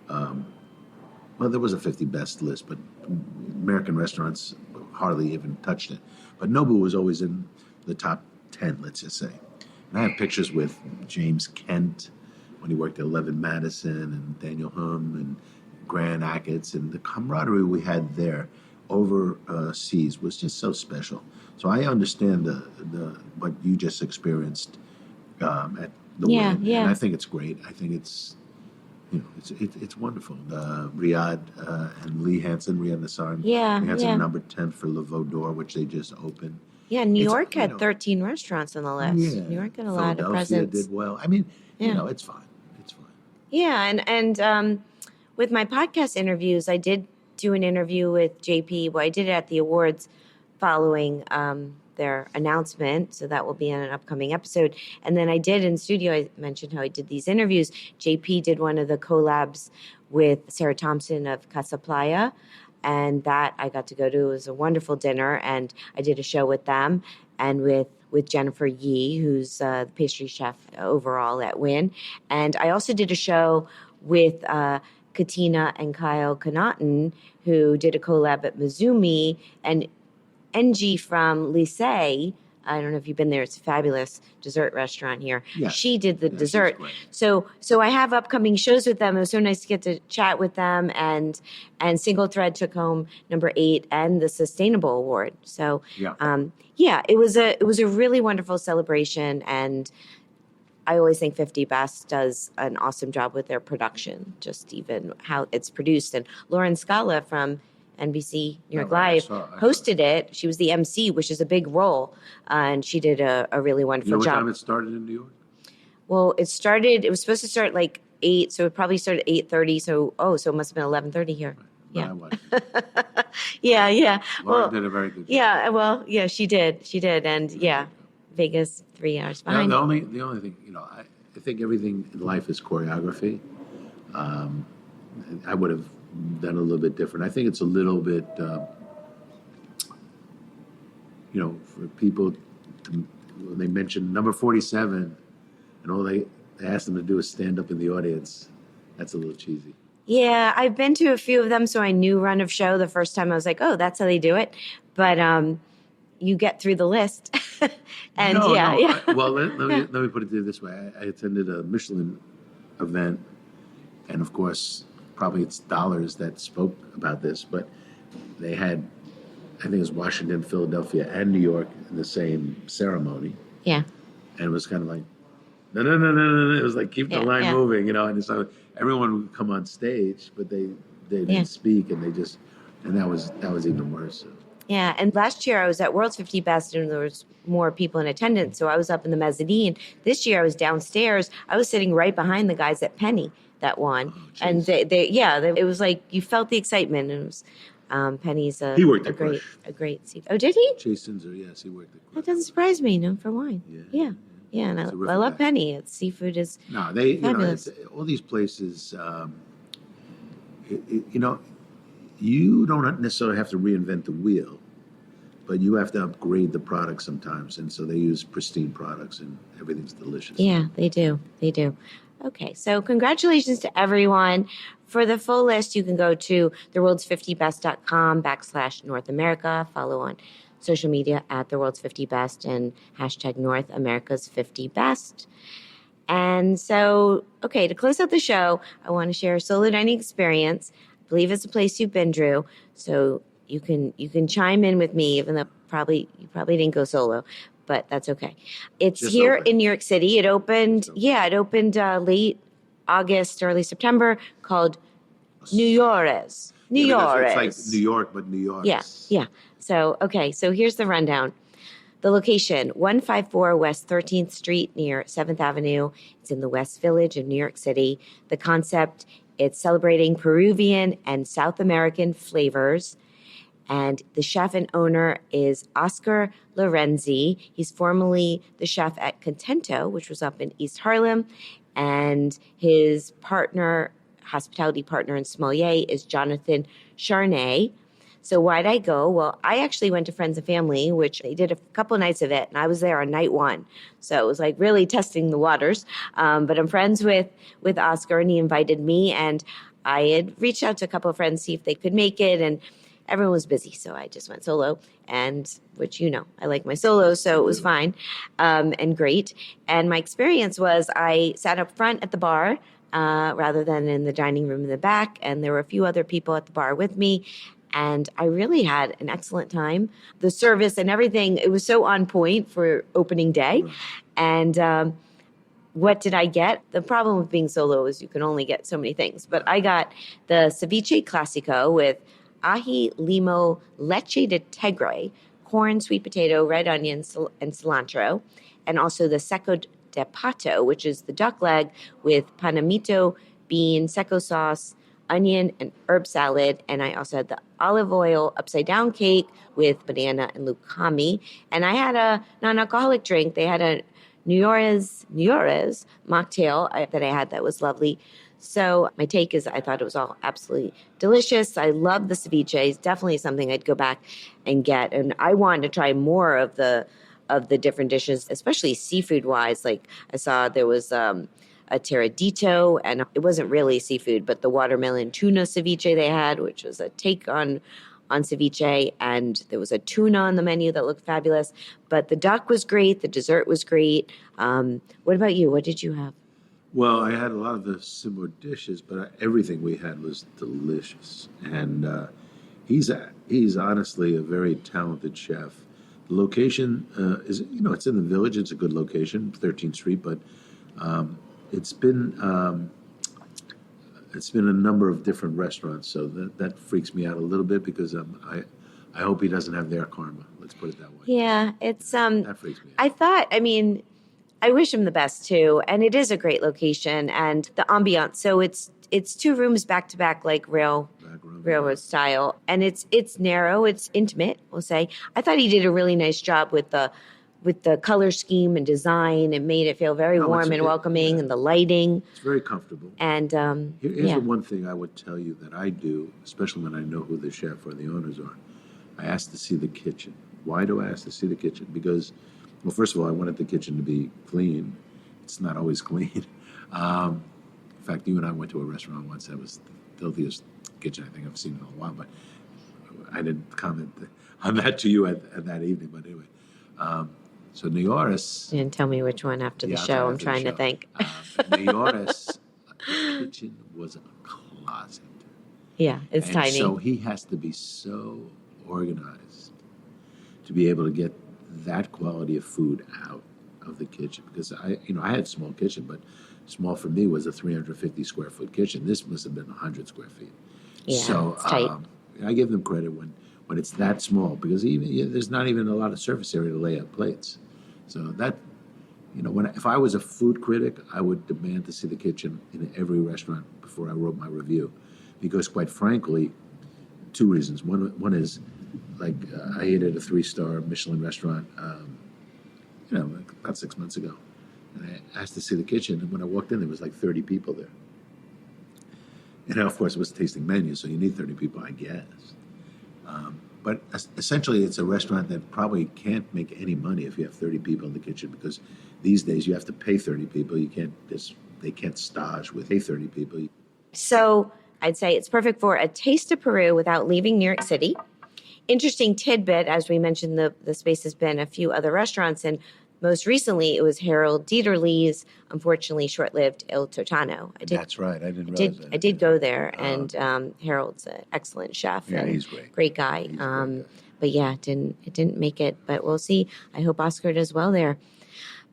B: there was a 50 best list, but American restaurants hardly even touched it. But Nobu was always in the top 10, let's just say. And I have pictures with James Kent when he worked at 11 Madison and Daniel Hum and Grant Achatz, and the camaraderie we had there overseas was just so special. So I understand the what you just experienced at the Wynn, and I think it's great. I think it's it's wonderful. Riyadh and Lee Hansen, Riyadh Nassar, Hansen number 10 for Le Veau d'Or, which they just opened.
A: Yeah, New York had 13 restaurants on the list. Yeah, New York had a lot of presence.
B: Did well. It's fine. It's fine.
A: Yeah, and with my podcast interviews, I did do an interview with JP. Well, I did it at the awards following their announcement, so that will be in an upcoming episode. And then I did in studio, I mentioned how I did these interviews. JP did one of the collabs with Sarah Thompson of Casa Playa, and that I got to go to. It was a wonderful dinner, and I did a show with them and with Jennifer Yee, who's the pastry chef overall at Wynn. And I also did a show with Katina and Kyle Connaughton, who did a collab at Mizumi, and Engie from Lycée. I don't know if you've been there. It's a fabulous dessert restaurant here. Yeah. She did the dessert. So I have upcoming shows with them. It was so nice to get to chat with them. And Single Thread took home number 8 and the Sustainable Award. So it was a really wonderful celebration. And I always think 50 Best does an awesome job with their production, just even how it's produced. And Lauren Scala from NBC New York Live hosted it. She was the MC, which is a big role, and she did a really wonderful job.
B: What time it started in New York?
A: Well, it was supposed to start like 8, so it probably started at 8:30. So it must have been 11:30 here. Yeah.
B: Lauren did a very good job.
A: Yeah, well, yeah, she did. And Vegas 3 hours
B: Now,
A: behind.
B: the only thing, I think everything in life is choreography. I would have done a little bit different. I think it's a little bit, for people when they mention number 47 and all they ask them to do is stand up in the audience. That's a little cheesy.
A: Yeah, I've been to a few of them, so I knew run of show. The first time I was like, oh, that's how they do it. But you get through the list. And
B: No.
A: yeah.
B: Well, let me put it this way. I attended a Michelin event, and of course, probably it's dollars that spoke about this, but they had, I think it was Washington, Philadelphia, and New York in the same ceremony.
A: Yeah.
B: And it was kind of like, no. It was like, keep the line moving, and so everyone would come on stage, but they didn't speak, and that was even worse. So.
A: Yeah, and last year I was at World's 50 Best and there was more people in attendance, so I was up in the mezzanine. This year I was downstairs. I was sitting right behind the guys at Penny that won.
B: Oh,
A: and it was like you felt the excitement. And it was Penny's
B: he worked
A: a
B: at
A: great
B: Crush.
A: a great seat. Oh, did he?
B: Jason's, yes, he worked at Crush.
A: That doesn't surprise me, known for wine. Yeah. And I love Penny. Its seafood is fabulous.
B: All these places, you don't necessarily have to reinvent the wheel, but you have to upgrade the product sometimes. And so they use pristine products and everything's delicious.
A: Yeah, they do. Okay, so congratulations to everyone. For the full list, you can go to theworlds50best.com/North America. Follow on social media at The World's 50 Best and hashtag North America's 50 Best. And so, okay, to close out the show, I want to share a solo dining experience. I believe it's a place you've been, Drew. So you can chime in with me, even though you probably didn't go solo, but that's okay. It's just here in New York City. It opened late August, early September, called Nuyores. Nuyores.
B: It's like New York, but Nuyores.
A: Yeah. So here's the rundown. The location, 154 West 13th Street near 7th Avenue. It's in the West Village of New York City. The concept, it's celebrating Peruvian and South American flavors. And the chef and owner is Oscar Lorenzzi. He's formerly the chef at Contento, which was up in East Harlem. And his hospitality partner and sommelier is Jonathan Charnay. So why'd I go? Well, I actually went to Friends and Family, which they did a couple of nights of it, and I was there on night one. So it was like really testing the waters. But I'm friends with Oscar, and he invited me, and I had reached out to a couple of friends to see if they could make it, and everyone was busy, so I just went solo, and which, I like my solos, so it was fine and great. And my experience was I sat up front at the bar rather than in the dining room in the back, and there were a few other people at the bar with me, and I really had an excellent time. The service and everything, it was so on point for opening day. And what did I get? The problem with being solo is you can only get so many things. But I got the ceviche classico with ají, limo, leche de tigre, corn, sweet potato, red onion, and cilantro. And also the seco de pato, which is the duck leg with panamito, bean, seco sauce, onion, and herb salad. And I also had the olive oil upside down cake with banana and lucami. And I had a non-alcoholic drink. They had a Nuyores mocktail that I had that was lovely. So my take is I thought it was all absolutely delicious. I love the ceviche. It's definitely something I'd go back and get. And I wanted to try more of the different dishes, especially seafood-wise. Like I saw there was a tiradito, and it wasn't really seafood, but the watermelon tuna ceviche they had, which was a take on ceviche, and there was a tuna on the menu that looked fabulous. But the duck was great. The dessert was great. What about you? What did you have?
B: Well, I had a lot of the similar dishes, but everything we had was delicious. And he's honestly a very talented chef. The location is, it's in the Village. It's a good location, 13th Street, but it's been a number of different restaurants, so that freaks me out a little bit because I hope he doesn't have their karma. Let's put it that way.
A: Yeah, it's
B: that freaks me out.
A: I wish him the best too, and it is a great location and the ambiance. So it's two rooms back to back, like railroad style, and it's narrow, it's intimate, we'll say. I thought he did a really nice job with the with the color scheme and design. It made it feel very warm and welcoming, and the lighting.
B: It's very comfortable.
A: And
B: here's the one thing I would tell you that I do, especially when I know who the chef or the owners are. I ask to see the kitchen. Why do I ask to see the kitchen? Because, well, first of all, I wanted the kitchen to be clean. It's not always clean. In fact, you and I went to a restaurant once that was the filthiest kitchen I think I've seen in a while, but I didn't comment on that to you at that evening. But anyway, so Nuyores.
A: You didn't tell me which one after the show. I'm trying to think.
B: Nuyores, the kitchen was a closet.
A: Yeah, it's tiny.
B: So he has to be so organized to be able to get that quality of food out of the kitchen. Because I had a small kitchen, but small for me was a 350 square foot kitchen. This must have been 100 square feet.
A: Yeah,
B: so
A: it's tight.
B: I give them credit when it's that small, because there's not even a lot of surface area to lay out plates. So that, if I was a food critic, I would demand to see the kitchen in every restaurant before I wrote my review, because quite frankly, two reasons. One is, like, I ate at a 3-star Michelin restaurant, about 6 months ago. And I asked to see the kitchen, and when I walked in, there was like 30 people there. And of course, it was a tasting menu, so you need 30 people, I guess. But essentially, it's a restaurant that probably can't make any money if you have 30 people in the kitchen, because these days you have to pay 30 people. They can't stage with 30 people.
A: So I'd say it's perfect for a taste of Peru without leaving New York City. Interesting tidbit, as we mentioned, the space has been a few other restaurants, and most recently, it was Harold Dieterle's, unfortunately short-lived Il Totano.
B: That's right. I didn't realize that.
A: I did go there, and Harold's an excellent chef.
B: Yeah,
A: and
B: he's great.
A: Great guy.
B: He's a great guy.
A: But yeah, it didn't make it. But we'll see. I hope Oscar does well there.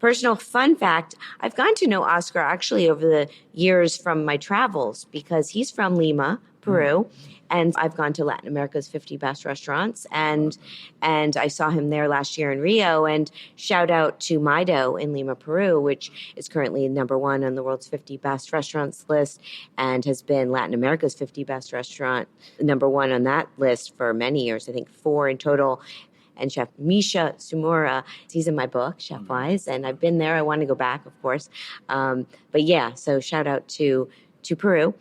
A: Personal fun fact, I've gotten to know Oscar actually over the years from my travels, because he's from Lima, Peru. And I've gone to Latin America's 50 best restaurants, and I saw him there last year in Rio. And shout out to Mido in Lima, Peru, which is currently #1 on the world's 50 best restaurants list, and has been Latin America's 50 best restaurant, #1 on that list for many years. I think 4 in total. And Chef Misha Sumura, he's in my book, Chef Wise, and I've been there. I want to go back, of course. But yeah, so shout out to Peru.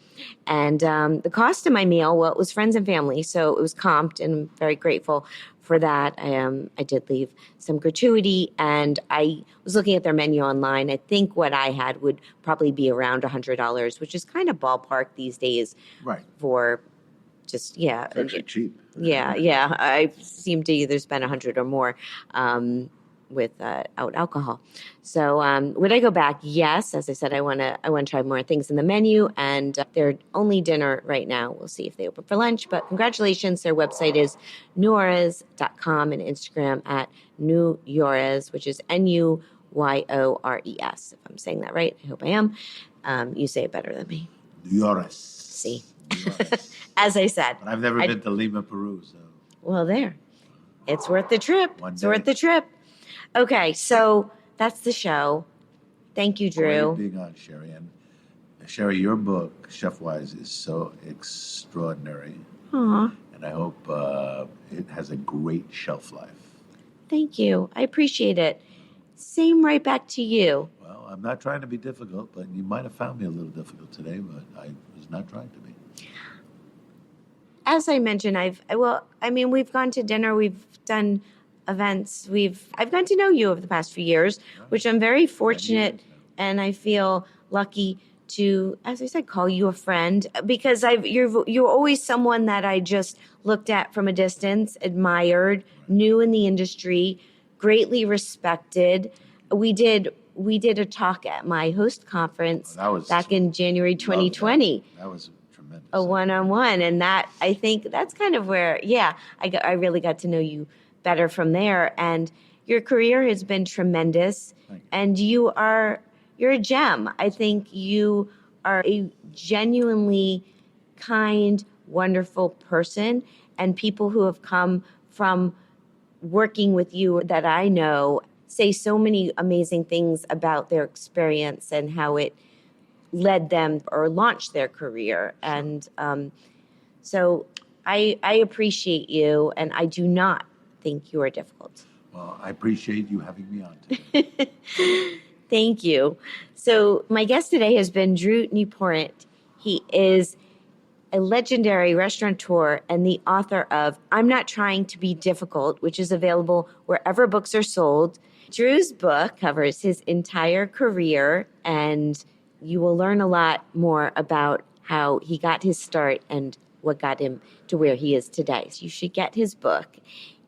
A: And the cost of my meal, well, it was friends and family, so it was comped, and I'm very grateful for that. I did leave some gratuity, and I was looking at their menu online. I think what I had would probably be around $100, which is kind of ballpark these days.
B: Right.
A: For just, yeah.
B: It's actually cheap.
A: Yeah. I seem to either spend 100 or more without alcohol. So would I go back? Yes. As I said, I want to try more things in the menu, and they're only dinner right now. We'll see if they open for lunch, but congratulations. Their website is Nuyores.com, and Instagram at Nuyores, which is Nuyores, if I'm saying that right. I hope I am. You say it better than me.
B: Nuyores.
A: See.
B: Nuyores.
A: As I said.
B: But I've never been to Lima, Peru, so.
A: Well, there. It's worth the trip.
B: One
A: It's
B: day.
A: worth the trip. Okay, so that's the show. Thank you, Drew.
B: Great being on, Shari. And Shari, your book, Chef Wise, is so extraordinary.
A: Aw,
B: And I hope it has a great shelf life.
A: thank you. I appreciate it. Same right back to you.
B: Well, I'm not trying to be difficult, but you might have found me a little difficult today, but I was not trying to be.
A: As I mentioned, we've gone to dinner, we've done events, I've gotten to know you over the past few years, which I'm very fortunate, and I feel lucky to, as I said, call you a friend, because you're always someone that I just looked at from a distance, admired, knew in the industry, greatly respected. We did a talk at my host conference back in January 2020.
B: That was tremendous.
A: A one-on-one, and that, I think that's kind of where, I really got to know you better from there. And your career has been tremendous, and you're a gem. I think you are a genuinely kind, wonderful person, and people who have come from working with you that I know say so many amazing things about their experience and how it led them or launched their career. And so I appreciate you, and I do not think you are difficult.
B: Well, I appreciate you having me on today.
A: Thank you. So my guest today has been Drew Nieporent. He is a legendary restaurateur and the author of I'm Not Trying to Be Difficult, which is available wherever books are sold. Drew's book covers his entire career, and you will learn a lot more about how he got his start and what got him to where he is today. So you should get his book.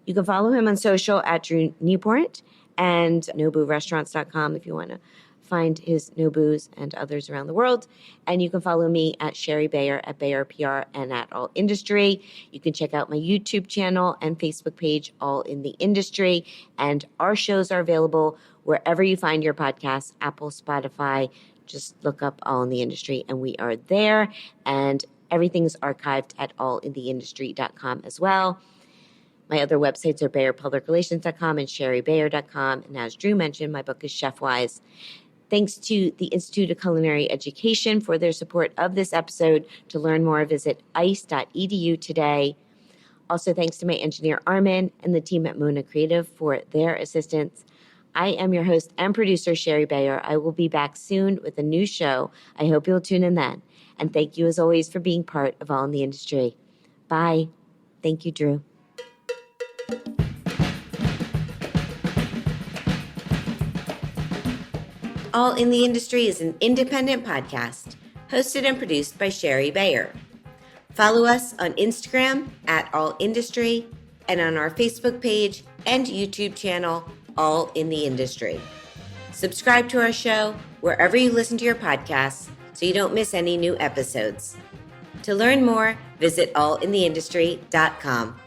A: You can follow him on social at Drew Nieporent and NobuRestaurants.com if you want to find his Nobus and others around the world. And you can follow me at Shari Bayer at Bayer PR and at All Industry. You can check out my YouTube channel and Facebook page, All in the Industry. And our shows are available wherever you find your podcasts, Apple, Spotify. Just look up All in the Industry and we are there. And everything's archived at allintheindustry.com as well. My other websites are BayerPublicRelations.com and ShariBayer.com. And as Drew mentioned, my book is Chef-Wise. Thanks to the Institute of Culinary Education for their support of this episode. To learn more, visit ice.edu today. Also, thanks to my engineer, Armin, and the team at Mona Creative for their assistance. I am your host and producer, Shari Bayer. I will be back soon with a new show. I hope you'll tune in then. And thank you, as always, for being part of All in the Industry. Bye. Thank you, Drew. All in the Industry is an independent podcast hosted and produced by Shari Bayer. Follow us on Instagram at All Industry and on our Facebook page and YouTube channel, All in the Industry. Subscribe to our show wherever you listen to your podcasts so you don't miss any new episodes. To learn more, visit allintheindustry.com.